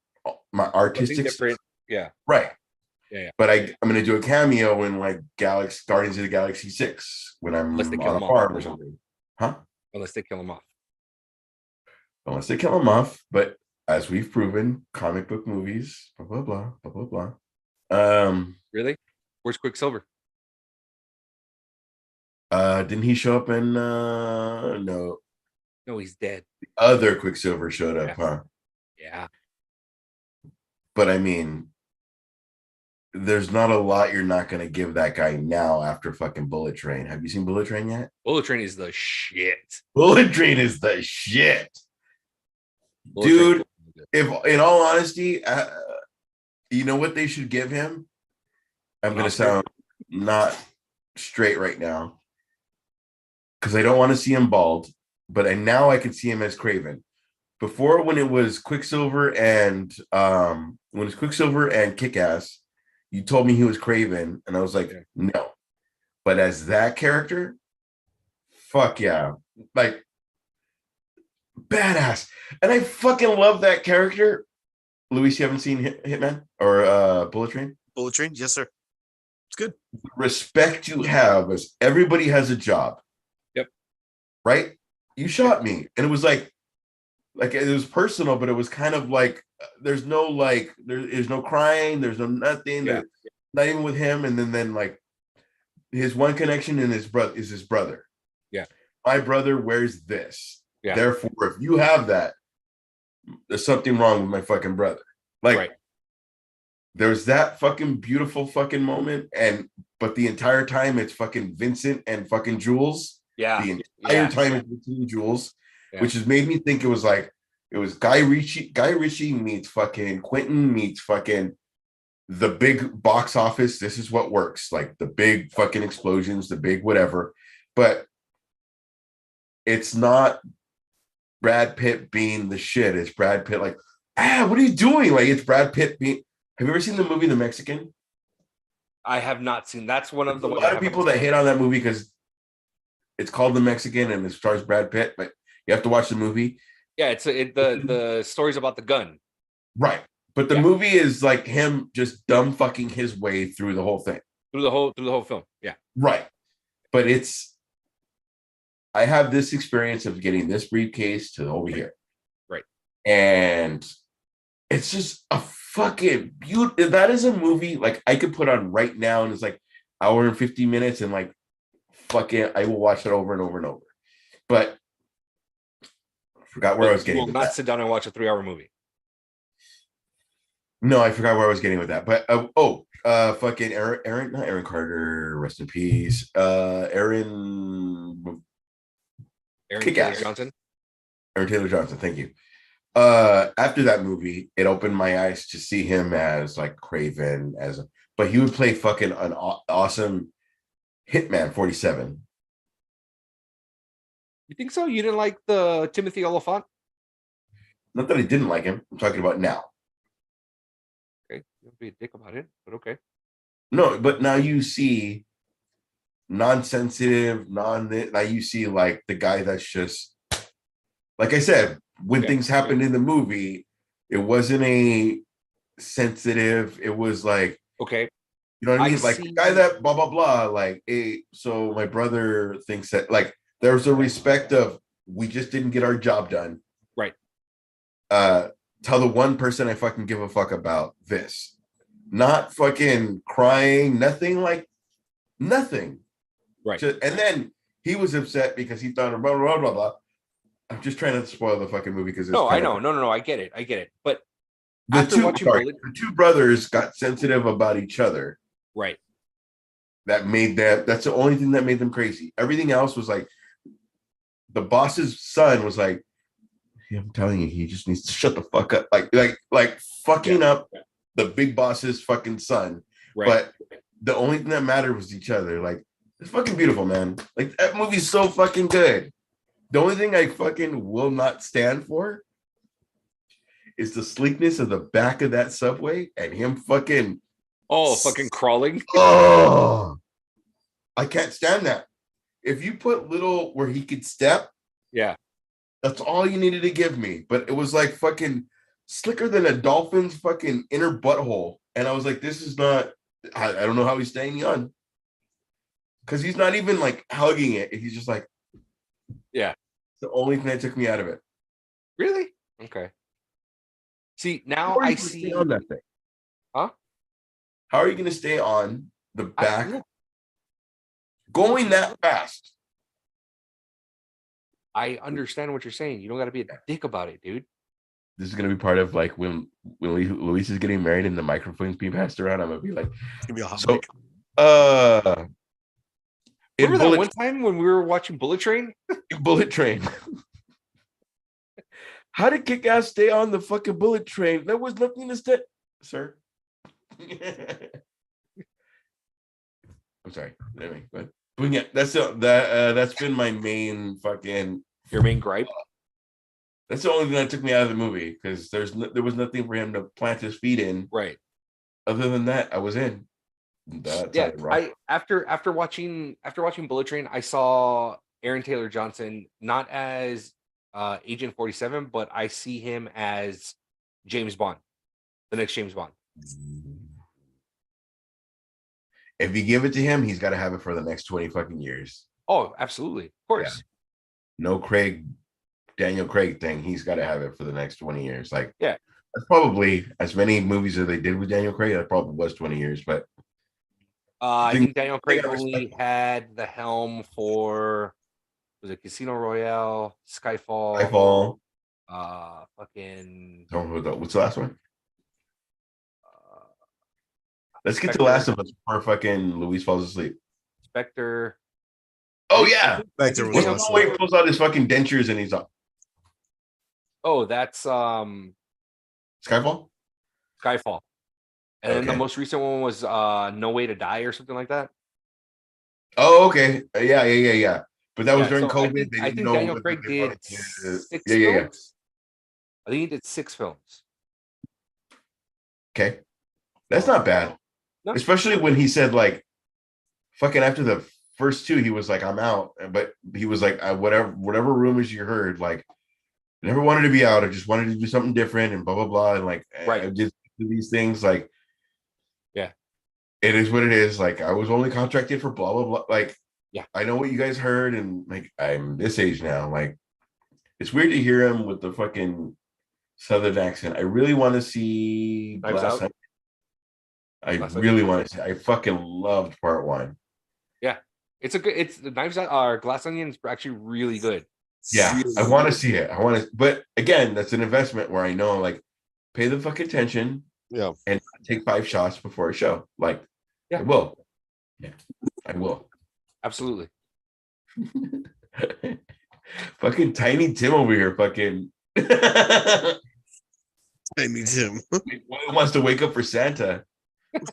my artistic stuff. Yeah. Right. Yeah. But I'm gonna do a cameo in like Guardians of the Galaxy 6 when I'm Unless they kill on a him farm off or something. Huh? Unless they kill him off. Unless they kill him off. But as we've proven, comic book movies, blah blah blah, blah blah blah. Really? Where's Quicksilver? Didn't he show up in no? No, he's dead. The other Quicksilver showed up, huh? Yeah. But I mean, there's not a lot you're not going to give that guy now after fucking Bullet Train. Have you seen Bullet Train yet? Bullet Train is the shit. Bullet Train is the shit. Bullet Dude, Train. If in all honesty, you know what they should give him? I'm going to sound not straight right now because I don't want to see him bald, but now I can see him as Craven. Before, when it was Quicksilver and Kick-Ass, you told me he was Craven, and I was like, no. But as that character, fuck yeah. Like, badass. And I fucking love that character. Luis, you haven't seen Hitman or Bullet Train? Bullet Train, yes, sir. It's good. The respect you have is everybody has a job. Yep. Right? You shot me. And it was like it was personal, but it was kind of like there's no crying, there's no nothing, yeah. Not even with him. And then like his one connection in his brother is his brother. Yeah. My brother wears this. Yeah. Therefore, if you have that, there's something wrong with my fucking brother. Like, right. There's that fucking beautiful fucking moment, but the entire time it's fucking Vincent and fucking Jules. Yeah. The entire time it's Vincent and Jules, which has made me think it was Guy Ritchie meets fucking Quentin meets fucking the big box office. This is what works. Like the big fucking explosions, the big whatever. But it's not Brad Pitt being the shit. It's Brad Pitt like, what are you doing? Like it's Brad Pitt being. Have you ever seen the movie The Mexican? I have not seen. That's one of the. A lot of people that hate on that movie because it's called The Mexican and it stars Brad Pitt, but you have to watch the movie. Yeah, the story's about the gun. Right. But the movie is like him just dumb fucking his way through the whole thing. Through the whole film. Yeah. Right. But I have this experience of getting this briefcase to over here. Right. And it's just a fucking beautiful. That is a movie like I could put on right now and it's like hour and 50 minutes and like fucking I will watch it over and over and over. But forgot where I But was you getting will with not that. sit down and watch a 3-hour movie. No, I forgot where I was getting with that. But fucking Aaron, not Aaron Carter, rest in peace. Aaron Taylor Kick-Ass. Johnson. Aaron Taylor Johnson, thank you. After that movie, it opened my eyes to see him as like Craven, but he would play fucking an awesome Hitman 47. You think so? You didn't like the Timothy Oliphant? Not that I didn't like him. I'm talking about now. Okay, don't be a dick about it, but okay. No, but now you see non-sensitive, now you see like the guy that's just like I said, when things happened in the movie, it wasn't a sensitive, it was like, Okay. you know what I mean? I Like see. the guy that blah blah blah. Like, so my brother thinks that like there's a respect of we just didn't get our job done. Right. Tell the one person I fucking give a fuck about this. Not fucking crying, nothing like nothing. Right. And then he was upset because he thought blah blah blah blah. I'm just trying to spoil the fucking movie because no, I know. No, I get it. But the two brothers got sensitive about each other. Right. That's the only thing that made them crazy. Everything else was like the boss's son was like, hey, I'm telling you, he just needs to shut the fuck up. Like fucking up the big boss's fucking son. Right. But the only thing that mattered was each other. Like, it's fucking beautiful, man. Like, that movie's so fucking good. The only thing I fucking will not stand for is the sleekness of the back of that subway and him fucking fucking crawling. Oh, I can't stand that. If you put little where he could step, yeah, that's all you needed to give me. But it was like fucking slicker than a dolphin's fucking inner butthole. And I was like, this is not, I don't know how he's staying young. Because he's not even like hugging it. He's just like, yeah. The only thing that took me out of it. Really? Okay. See, now I see on that thing. Huh? How are you going to stay on the back going that fast? I understand what you're saying. You don't got to be a dick about it, dude. This is going to be part of like when Luis is getting married and the microphone's being passed around. I'm going to be like, give me a hot so, mic. Remember that one time when we were watching Bullet Train? Bullet Train. How did Kick-Ass stay on the fucking bullet train? There was nothing to stay, sir. I'm sorry. Anyway, but yeah, that's been my main fucking your main gripe. That's the only thing that took me out of the movie because there was nothing for him to plant his feet in. Right. Other than that, I was in. After watching Bullet Train, I saw Aaron Taylor Johnson not as Agent 47, but I see him as James Bond, the next James Bond. If you give it to him, he's got to have it for the next 20 fucking years. Oh, absolutely. Of course. Yeah. No Daniel Craig thing. He's got to have it for the next 20 years. Like, yeah, that's probably as many movies as they did with Daniel Craig. That probably was 20 years, but I think Daniel Craig only had the helm for was it Casino Royale, Skyfall, fucking. What's the last one? Let's get to The Last of Us before fucking Luis falls asleep. Spectre. Oh yeah, Spectre was awesome. He pulls out his fucking dentures and he's up. Oh, that's Skyfall. And then the most recent one was No Way to Die or something like that. Oh, okay. Yeah. But that was during COVID. I think Daniel Craig did 6 films. I think he did 6 films. Okay. That's not bad. No. Especially when he said like fucking after the first 2, he was like, I'm out. But he was like, whatever rumors you heard, like I never wanted to be out. I just wanted to do something different and blah blah blah. And like I just do these things like it is what it is. Like I was only contracted for blah blah blah. Like I know what you guys heard, and like I'm this age now. Like it's weird to hear him with the fucking Southern accent. I really want to see Glass Onion. I really want to see. I fucking loved part 1. Yeah, it's the Knives Out or Glass Onion is actually really good. Yeah, I want to see it. I want to, but again, that's an investment where I know, like, pay the fuck attention Yeah. and take 5 shots before a show. Like, Yeah. I will. Yeah, I will. Absolutely. Fucking Tiny Tim over here, fucking Tiny Tim. wants to wake up for Santa.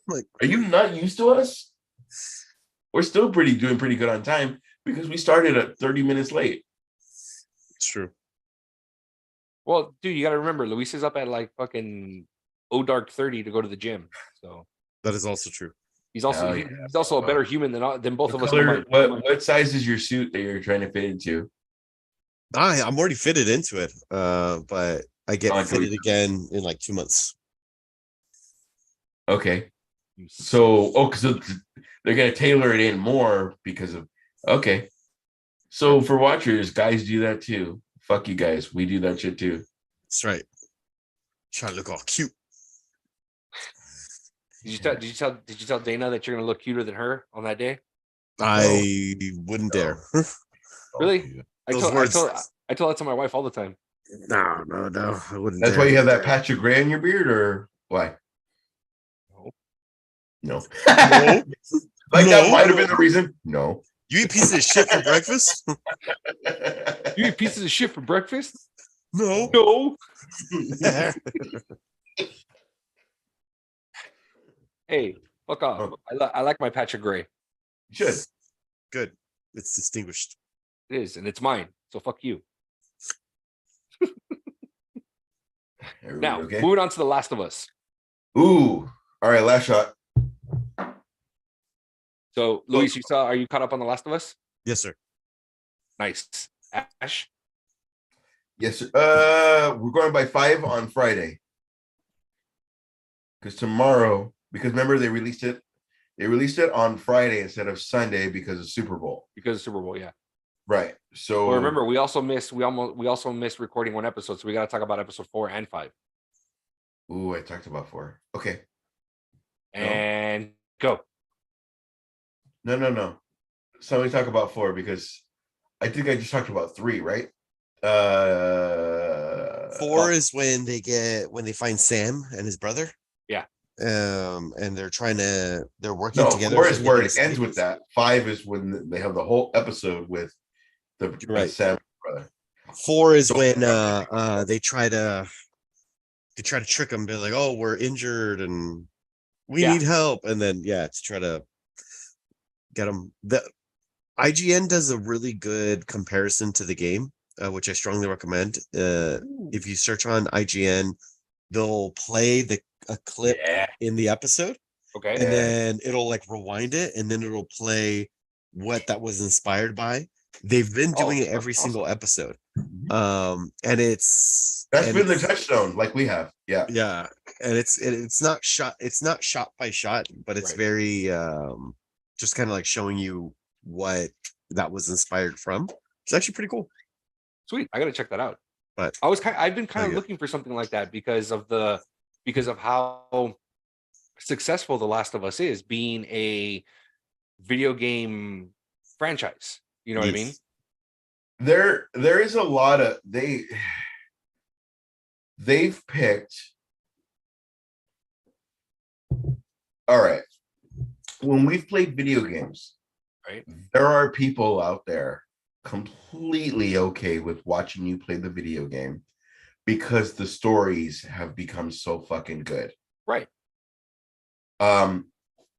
Like, Are you not used to us? We're still doing pretty good on time because we started at 30 minutes late. it's true. Well, dude, you got to remember, Luis is up at like fucking dark 30 to go to the gym. So That is also true. he's also Oh, yeah. he's also a better human than both of us. Color, combined. what size is your suit that you're trying to fit into? I'm already fitted into it. But I get Like, fitted again in like 2 months. Okay. So, because they're gonna tailor it in more because of okay. So for watchers, guys do that too. Fuck you guys, we do that shit too. That's right. Trying to look all cute. Did you tell Dana that you're gonna look cuter than her on that day? I wouldn't dare. Really? Those words. I told that to my wife all the time. No, I wouldn't. That's dare. why you have that patch of gray on your beard, or why? No. No. Like that No. might have been the reason. No. You eat pieces of shit for breakfast? You eat pieces of shit for breakfast? No. No. Hey, fuck off. I like my patch of gray. Should. Good. It's distinguished. It is, and it's mine. So fuck you. Everybody Now, okay? moving on to The Last of Us. Ooh. All right, last shot. So, Luis, are you caught up on The Last of Us? Yes, sir. Nice. Ash? Yes, sir. We're going by 5 on Friday. Because tomorrow, because remember they released it on Friday instead of Sunday because of Super Bowl. Because of Super Bowl, yeah. Right. So Well, remember, we also missed recording one episode, so we got to talk about episode 4 and 5. ooh, I talked about 4. Okay. And go. No. So let me talk about 4 because I think I just talked about 3, right? 4 is when they find Sam and his brother. Yeah. And they're working No, together. 4 so is they where can it ends escape. with that. 5 is when they have the whole episode with the You're right. Sam brother. 4 is when they try to trick him. They're like, "Oh, we're injured and we need help," and then to try to get them. The IGN does a really good comparison to the game, which I strongly recommend. If you search on IGN, they'll play a clip in the episode, Okay. and then it'll like rewind it, and then it'll play what that was inspired by. They've been doing it every single episode, and That's been the touchstone, like we have. Yeah. And it's not shot by shot, but it's very just kind of like showing you what that was inspired from. It's actually pretty cool. Sweet. I got to check that out. But I've been kind of looking for something like that because of how successful The Last of Us is, being a video game franchise. You know what I mean? There is a lot of they've picked. All right. When we've played video games, right, there are people out there completely okay with watching you play the video game because the stories have become so fucking good. Right.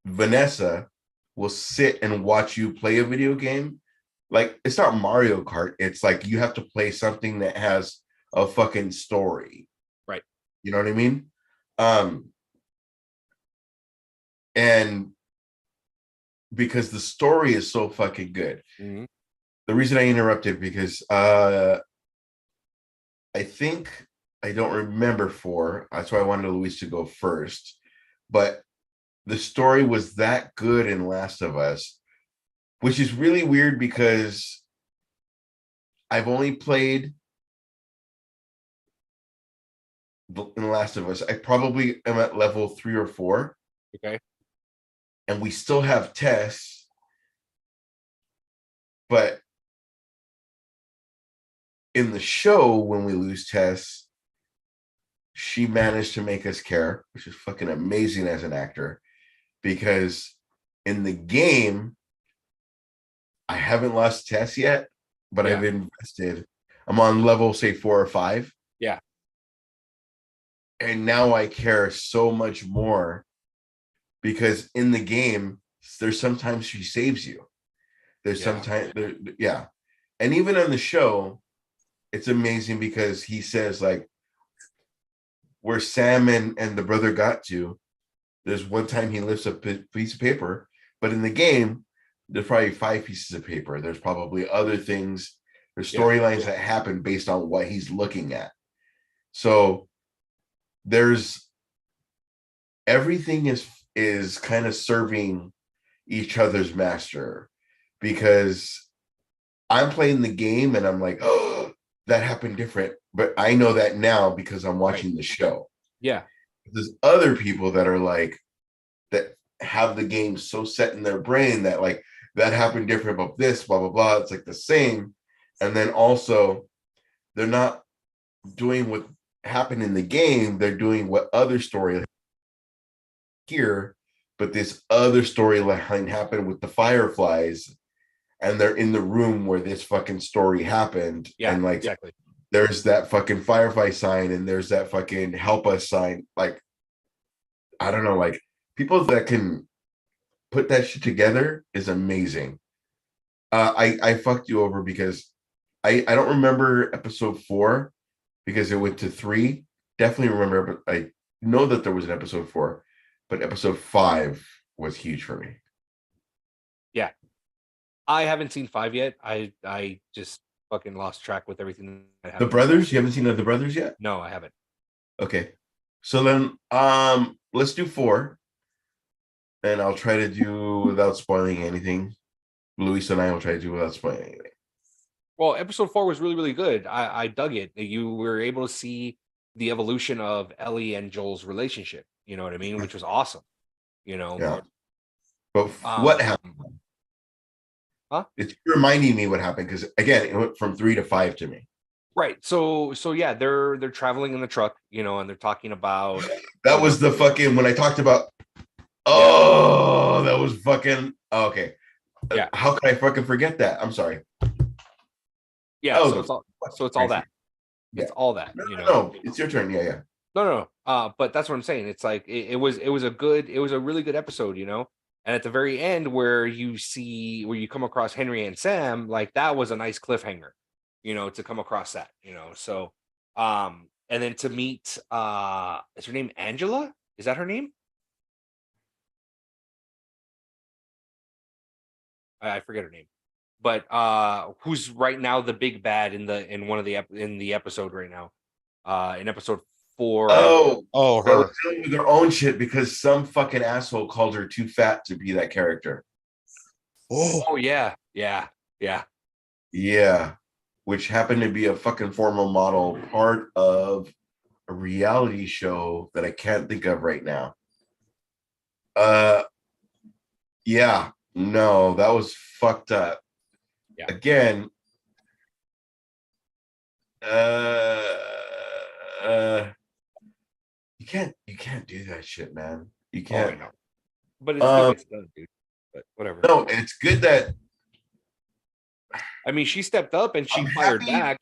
Vanessa will sit and watch you play a video game. Like, it's not Mario Kart. It's like you have to play something that has a fucking story. Right. You know what I mean? And because the story is so fucking good. Mm-hmm. The reason I interrupted because I think I don't remember 4. That's why I wanted Luis to go first. But the story was that good in Last of Us, which is really weird because I've only played in The Last of Us. I probably am at level 3 or 4. Okay. And we still have tests, but in the show, when we lose Tess, she managed to make us care, which is fucking amazing as an actor. Because in the game, I haven't lost Tess yet, but Yeah. I've invested. I'm on level, say, 4 or 5. Yeah. And now I care so much more because in the game, there's sometimes she saves you. There's Yeah. sometimes, yeah. And even on the show, it's amazing because he says, like, where Sam and the brother got to, there's one time he lifts a piece of paper, but in the game, there's probably 5 pieces of paper. There's probably other things, there's storylines that happen based on what he's looking at. So there's everything is kind of serving each other's master, because I'm playing the game and I'm like, oh, that happened different. But I know that now because I'm watching the show. Yeah. There's other people that are like, that have the game so set in their brain that like that happened different about this, blah, blah, blah. It's like the same. And then also they're not doing what happened in the game. They're doing what other story here, but this other storyline happened with the Fireflies, and they're in the room where this fucking story happened. Yeah. And like, Exactly. there's that fucking Firefly sign and there's that fucking help us sign. Like, I don't know, like people that can put that shit together is amazing. I fucked you over because I don't remember episode 4 because it went to 3. Definitely remember, but I know that there was an episode 4, but episode 5 was huge for me. Yeah. I haven't seen 5 yet. I just fucking lost track with everything that The happened. Brothers, you haven't seen the Brothers yet? No, I haven't. Okay. So then let's do 4. And I'll try to do without spoiling anything. Luis and I will try to do without spoiling anything. Well, episode 4 was really, really good. I dug it. You were able to see the evolution of Ellie and Joel's relationship. You know what I mean? Which was awesome. You know. Yeah. But what happened? Huh? It's reminding me what happened because again, it went from 3 to 5 to me. Right. So yeah, they're traveling in the truck, you know, and they're talking about That was the fucking when I talked about. Oh, that was fucking okay. Yeah. How can I fucking forget that? I'm sorry. Yeah. Oh, so it's all that. Yeah. It's all that. No, You know. no, it's your turn. Yeah. No. But that's what I'm saying. It's like it was a really good episode, you know. And at the very end, where you come across Henry and Sam, like that was a nice cliffhanger, you know, to come across that, you know. So, and then to meet, is her name Angela? Is that her name? I forget her name, but who's right now the big bad in the episode right now, in episode 4. Oh, her. They're dealing with their own shit because some fucking asshole called her too fat to be that character. Oh yeah. Yeah, which happened to be a fucking formal model part of a reality show that I can't think of right now. Yeah, no, that was fucked up. Yeah. Again, you can't do that shit, man. You Oh, can't. I know. But it's good it's done, dude. But whatever. No, it's good that I mean, she stepped up and she I'm fired happy- back.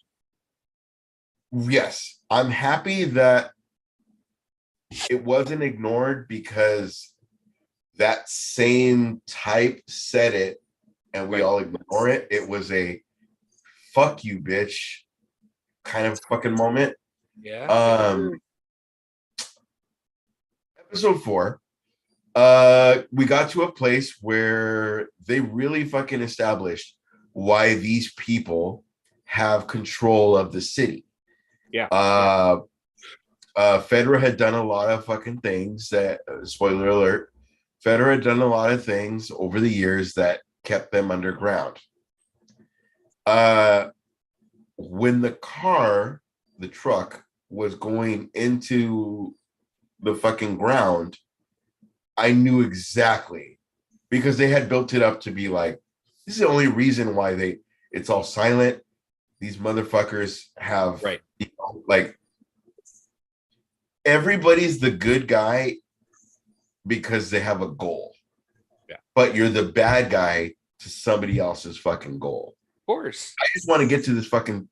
yes, I'm happy that it wasn't ignored because that same type said it and we Right. all ignore it. It was a fuck you, bitch kind of fucking moment. Yeah. Episode 4, we got to a place where they really fucking established why these people have control of the city. Yeah. Fedra had done a lot of fucking things that, spoiler alert, Fedra had done a lot of things over the years that kept them underground. When the truck was going into the fucking ground, I knew exactly because they had built it up to be like, this is the only reason why it's all silent. these motherfuckers have Right. like everybody's the good guy because they have a goal. Yeah. But you're the bad guy to somebody else's fucking goal. Of course. I just want to get to this fucking.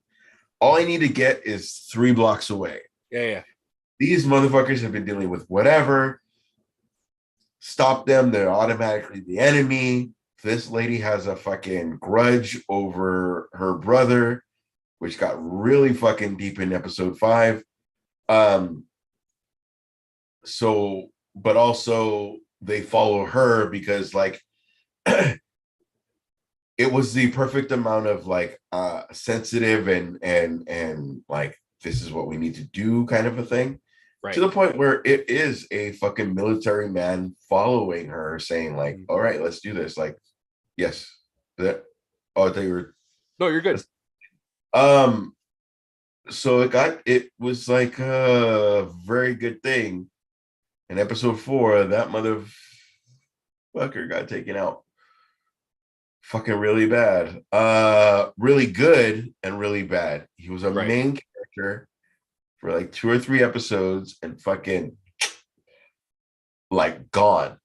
All I need to get is 3 blocks away. Yeah. These motherfuckers have been dealing with whatever. Stop them. They're automatically the enemy. This lady has a fucking grudge over her brother, which got really fucking deep in episode 5. So, but also they follow her because like it was the perfect amount of like sensitive and like this is what we need to do kind of a thing. Right. To the point where it is a fucking military man following her saying like, all right, let's do this. Like, yes. That I thought you were No, you're good. So it was like a very good thing. In episode 4, that motherfucker got taken out. Fucking really bad. Really good and really bad. He was a main character for like 2 or 3 episodes and fucking like gone.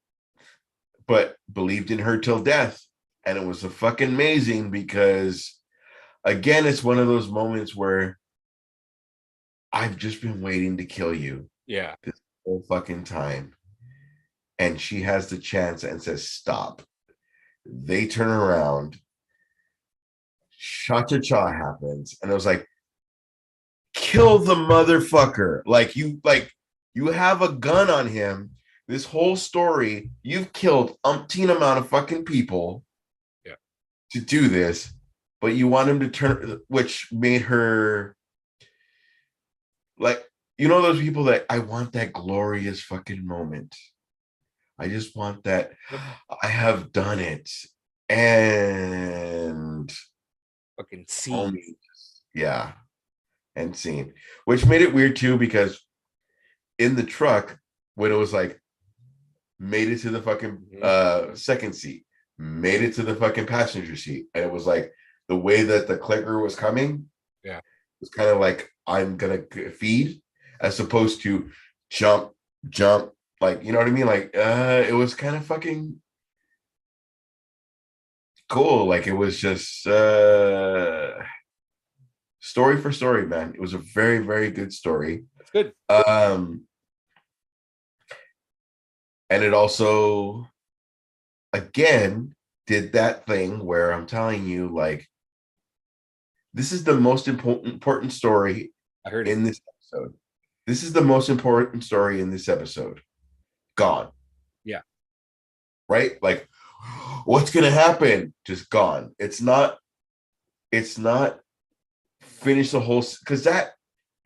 But believed in her till death. And it was a fucking amazing because again, it's one of those moments where I've just been waiting to kill you. Yeah. This whole fucking time. And she has the chance and says, stop. They turn around. Cha-cha-cha happens. And I was like, kill the motherfucker. Like you have a gun on him. This whole story, you've killed umpteen amount of fucking people to do this, but you want him to turn, which made her like, you know, those people that I want that glorious fucking moment. I just want that. I have done it. And fucking scene. Yeah. And scene. Which made it weird too, because in the truck, when it was like made it to the fucking second seat, made it to the fucking passenger seat, and it was like the way that the clicker was coming, was kind of like I'm gonna feed, as opposed to jump, like, you know what I mean? Like it was kind of fucking cool. Like it was just story for story, man. It was a very, very good story. That's good. And it also, again, did that thing where I'm telling you, like, this is the most important story in this episode. This is the most important story in this episode. Gone. Yeah. Right? Like, what's gonna happen? Just gone. It's not finish the whole, because that,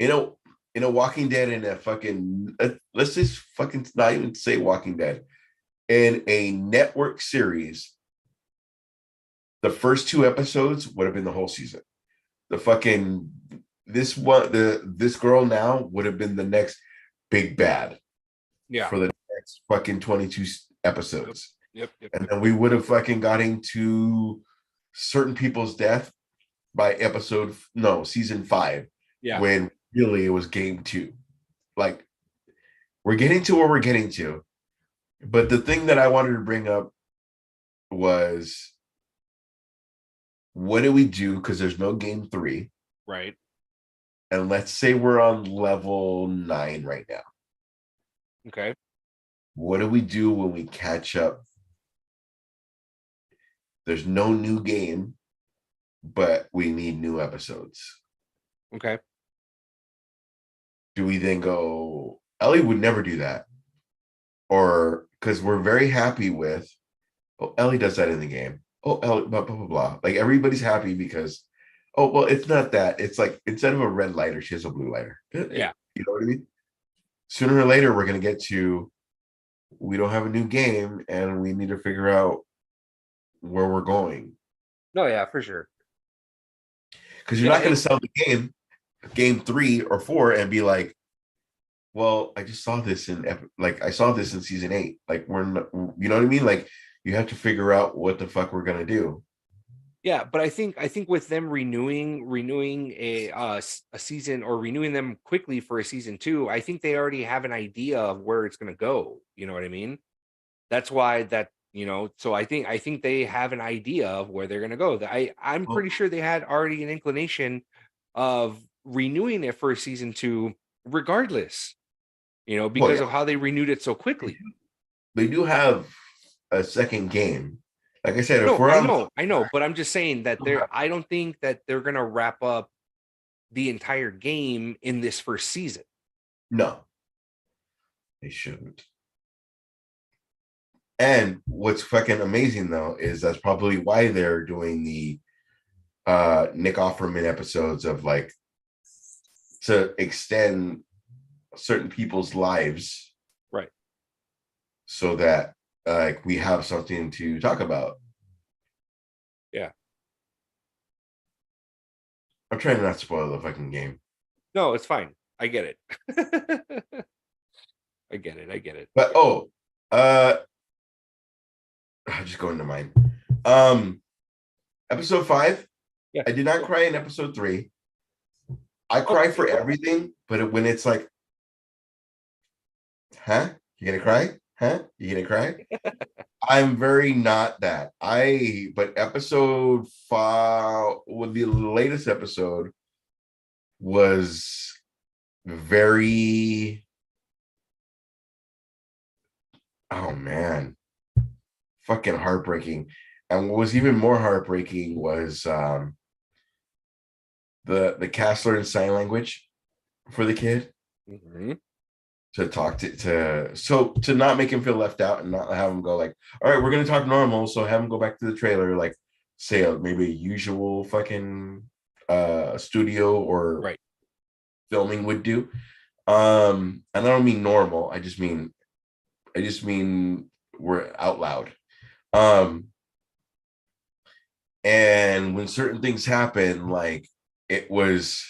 you know, in a Walking Dead, in a fucking, let's just fucking not even say Walking Dead, in a network series, the first 2 episodes would have been the whole season. The fucking, this girl now would have been the next big bad. Yeah. For the next fucking 22 episodes. Yep. And then we would have fucking gotten to certain people's death by season 5. Yeah. When really it was game 2. Like, we're getting to where we're getting to. But the thing that I wanted to bring up was, what do we do? Because there's no game 3. Right. And let's say we're on level 9 right now. Okay. What do we do when we catch up? There's no new game, but we need new episodes. Okay. Do we then go, Ellie would never do that? Or, because we're very happy with, oh, Ellie does that in the game. Oh, Ellie, blah, blah, blah, blah. Like, everybody's happy because, oh, well, it's not that. It's like, instead of a red lighter, she has a blue lighter. Yeah. You know what I mean? Sooner or later, we're going to get to, we don't have a new game and we need to figure out where we're going. No, yeah, for sure. Because you're not going to sell the game 3 or 4 and be like, well, I just saw this I saw this in season 8. Like, we're not, you know what I mean? Like, you have to figure out what the fuck we're going to do. Yeah, but I think with them renewing a season, or renewing them quickly for a season 2, I think they already have an idea of where it's going to go. You know what I mean? That's why that, so I think they have an idea of where they're going to go. I'm Well- pretty sure they had already an inclination of renewing it for a season 2 regardless. Because yeah. of how they renewed it so quickly. They do have a second game. Like I said, if No, we're on, I know, but I'm just saying that I don't think that they're going to wrap up the entire game in this first season. no, they shouldn't. And what's fucking amazing though is that's probably why they're doing the Nick Offerman episodes of like to extend certain people's lives, Right. so that like we have something to talk about. Yeah. I'm trying to not spoil the fucking game. No, it's fine. I get it. I get it. But I'm just going to mine. Episode 5. Yeah. I did not cry in episode 3. I cry for everything, but when it's like, huh? You gonna cry? Huh? You gonna cry? I'm very not that. But episode 5, well, the latest episode was very, oh man, fucking heartbreaking. And what was even more heartbreaking was the cast learned sign language for the kid. Mm-hmm. To talk to not make him feel left out and not have him go like, all right, we're gonna talk normal, so have him go back to the trailer, like say maybe a usual fucking studio or Right. filming would do. And I don't mean normal, I just mean we're out loud. And when certain things happen, like it was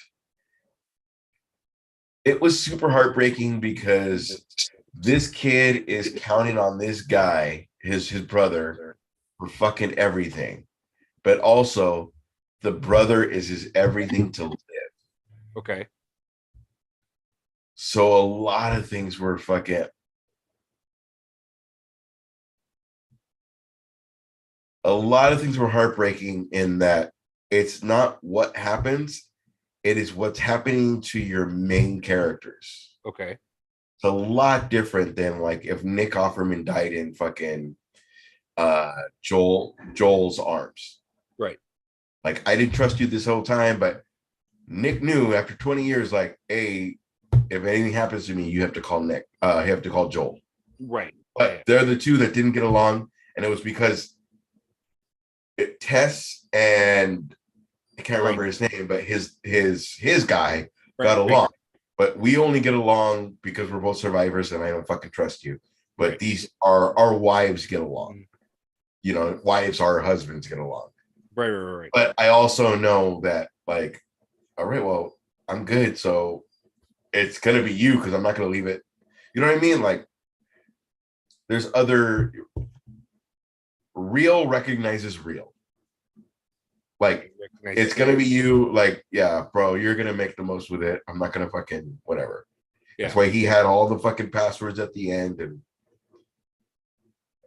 super heartbreaking because this kid is counting on this guy, his brother, for fucking everything. But also the brother is his everything to live. Okay. So a lot of things were fucking heartbreaking in that it's not what happens, it is what's happening to your main characters. Okay. It's a lot different than like if Nick Offerman died in fucking Joel's arms. Right. Like I didn't trust you this whole time, but Nick knew after 20 years, like, hey, if anything happens to me, you have to call Nick. You have to call Joel. Right. But they're the two that didn't get along, and it was because Tess and I can't remember his name, but his guy got along. But we only get along because we're both survivors, and I don't fucking trust you. But these are our wives get along. You know, wives, our husbands get along. Right. But I also know that, like, all right, well, I'm good, so it's gonna be you because I'm not gonna leave it. You know what I mean? Like, there's other real recognizes real. Like, it's gonna be you. Like, yeah, bro, you're gonna make the most with it. I'm not gonna fucking whatever. Yeah. That's why he had all the fucking passwords at the end. And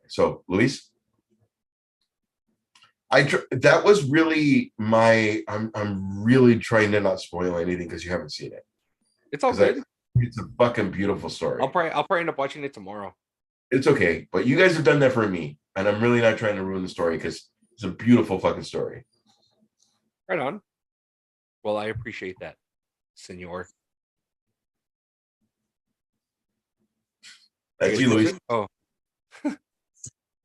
so, Luis, that was really my. I'm really trying to not spoil anything because you haven't seen it. It's all good. It's a fucking beautiful story. I'll probably end up watching it tomorrow. It's okay, but you guys have done that for me, and I'm really not trying to ruin the story because it's a beautiful fucking story. Right on. Well, I appreciate that, senor. That's you, Luis. Oh.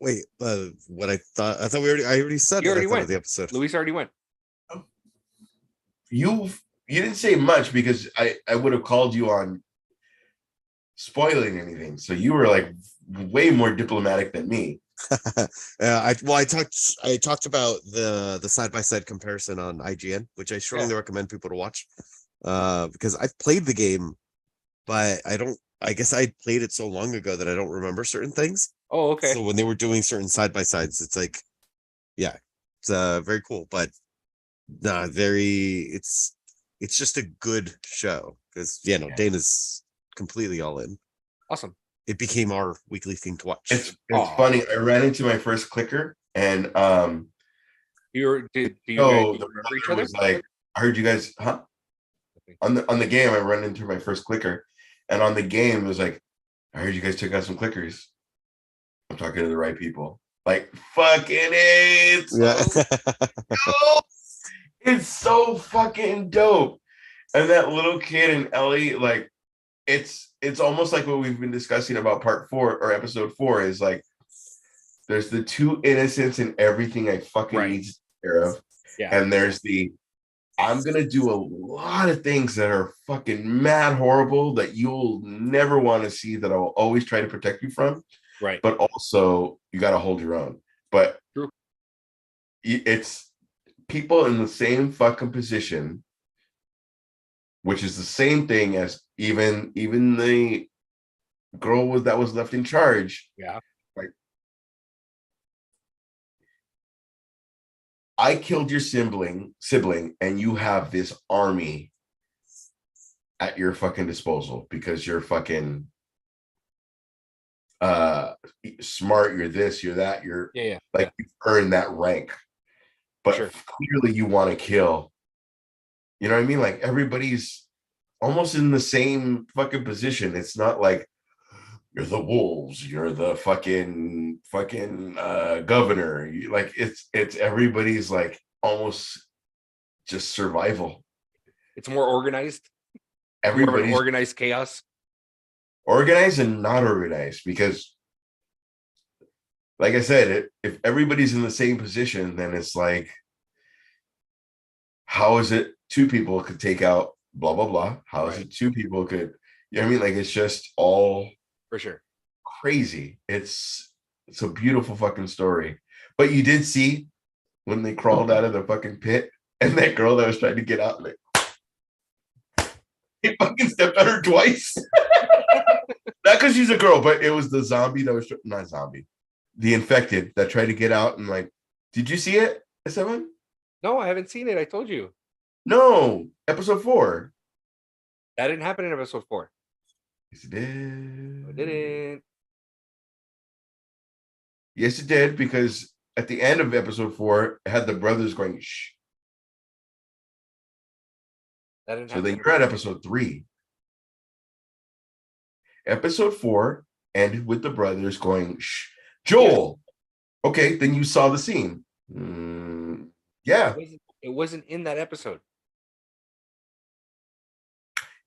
Wait, what I thought I already said You already what I thought went. of the episode. Luis already went. You didn't say much because I would have called you on spoiling anything. So you were like way more diplomatic than me. I talked about the side-by-side comparison on IGN, which I strongly recommend people to watch. Because I've played the game, but I guess I played it so long ago that I don't remember certain things. Oh, okay. So when they were doing certain side-by-sides, it's like, yeah, very cool. But nah, it's just a good show because Dana's completely all in. Awesome. It became our weekly thing to watch. It's Aw. funny. I ran into my first clicker, and Do you guys the remember each brother other? was like, I heard you guys, huh? On the game, I run into my first clicker, and on the game, it was like, I heard you guys took out some clickers. I'm talking to the right people. Like, fucking it. Dope. It's so fucking dope. And that little kid and Ellie, like, it's almost like what we've been discussing about part 4 or episode 4 is like, there's the two innocents in everything I fucking Right. need to take care of. Yeah. And there's the I'm gonna do a lot of things that are fucking mad horrible that you'll never want to see, that I will always try to protect you from. Right. But also you got to hold your own. But True. It's people in the same fucking position, which is the same thing as even the girl that was left in charge. Yeah. Like, I killed your sibling, and you have this army at your fucking disposal because you're fucking smart, you're this, you're that, you're like, you've earned that rank. But Sure. clearly you want to kill. You know what I mean? Like, everybody's almost in the same fucking position. It's not like you're the wolves, you're the fucking governor. Like, it's everybody's like almost just survival. It's more organized. More of an Everybody's organized chaos. organized and not organized, because like I said, if everybody's in the same position, then it's like, how is it two people could take out blah blah blah? How is Right. it two people could, you know what I mean? Like, it's just all For sure. crazy. It's a beautiful fucking story. But you did see when they crawled out of the fucking pit, and that girl that was trying to get out, like, he fucking stepped on her twice. Not because she's a girl, but it was the zombie that was not zombie, the infected that tried to get out. And like, did you see it, S7? No, I haven't seen it. I told you. No, episode 4. That didn't happen in episode 4. Yes, it did. No, it didn't. Yes, it did, because at the end of episode 4, it had the brothers going, shh. That didn't So happen. then you're at episode 3. Episode 4 ended with the brothers going, shh. Joel. Okay, then you saw the scene. Yeah. It wasn't in that episode.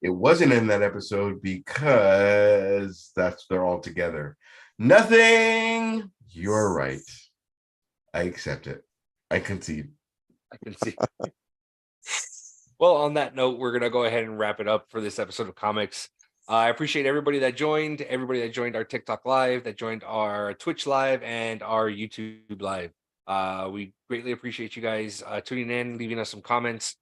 It wasn't in that episode because they're all together. Nothing. You're right. I accept it. I concede. I can see. Well, on that note, we're gonna go ahead and wrap it up for this episode of Comics. I appreciate everybody that joined our TikTok live, that joined our Twitch live, and our YouTube live. We greatly appreciate you guys tuning in, leaving us some comments.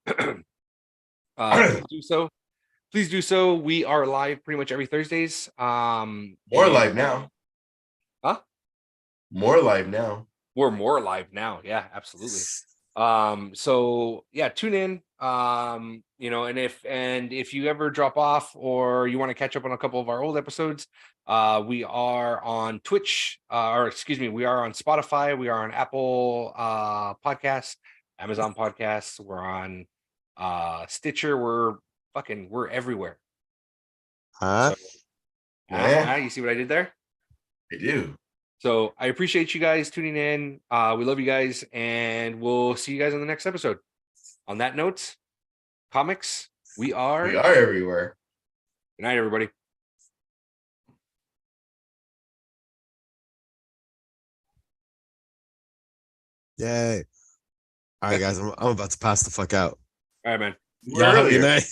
Please do so. We are live pretty much every Thursdays. More live now. Huh? More live now. We're more live now. Yeah, absolutely. So yeah, tune in. And if you ever drop off or you want to catch up on a couple of our old episodes, we are on Twitch, we are on Spotify, we are on Apple Podcasts, Amazon Podcasts, we're on Stitcher, we're everywhere. Huh? Yeah. You see what I did there? I do. So I appreciate you guys tuning in. We love you guys, and we'll see you guys on the next episode. On that note, Comics, we are everywhere. Good night, everybody. Yay. All right, guys, I'm about to pass the fuck out. All right, man. Y'all have a good night.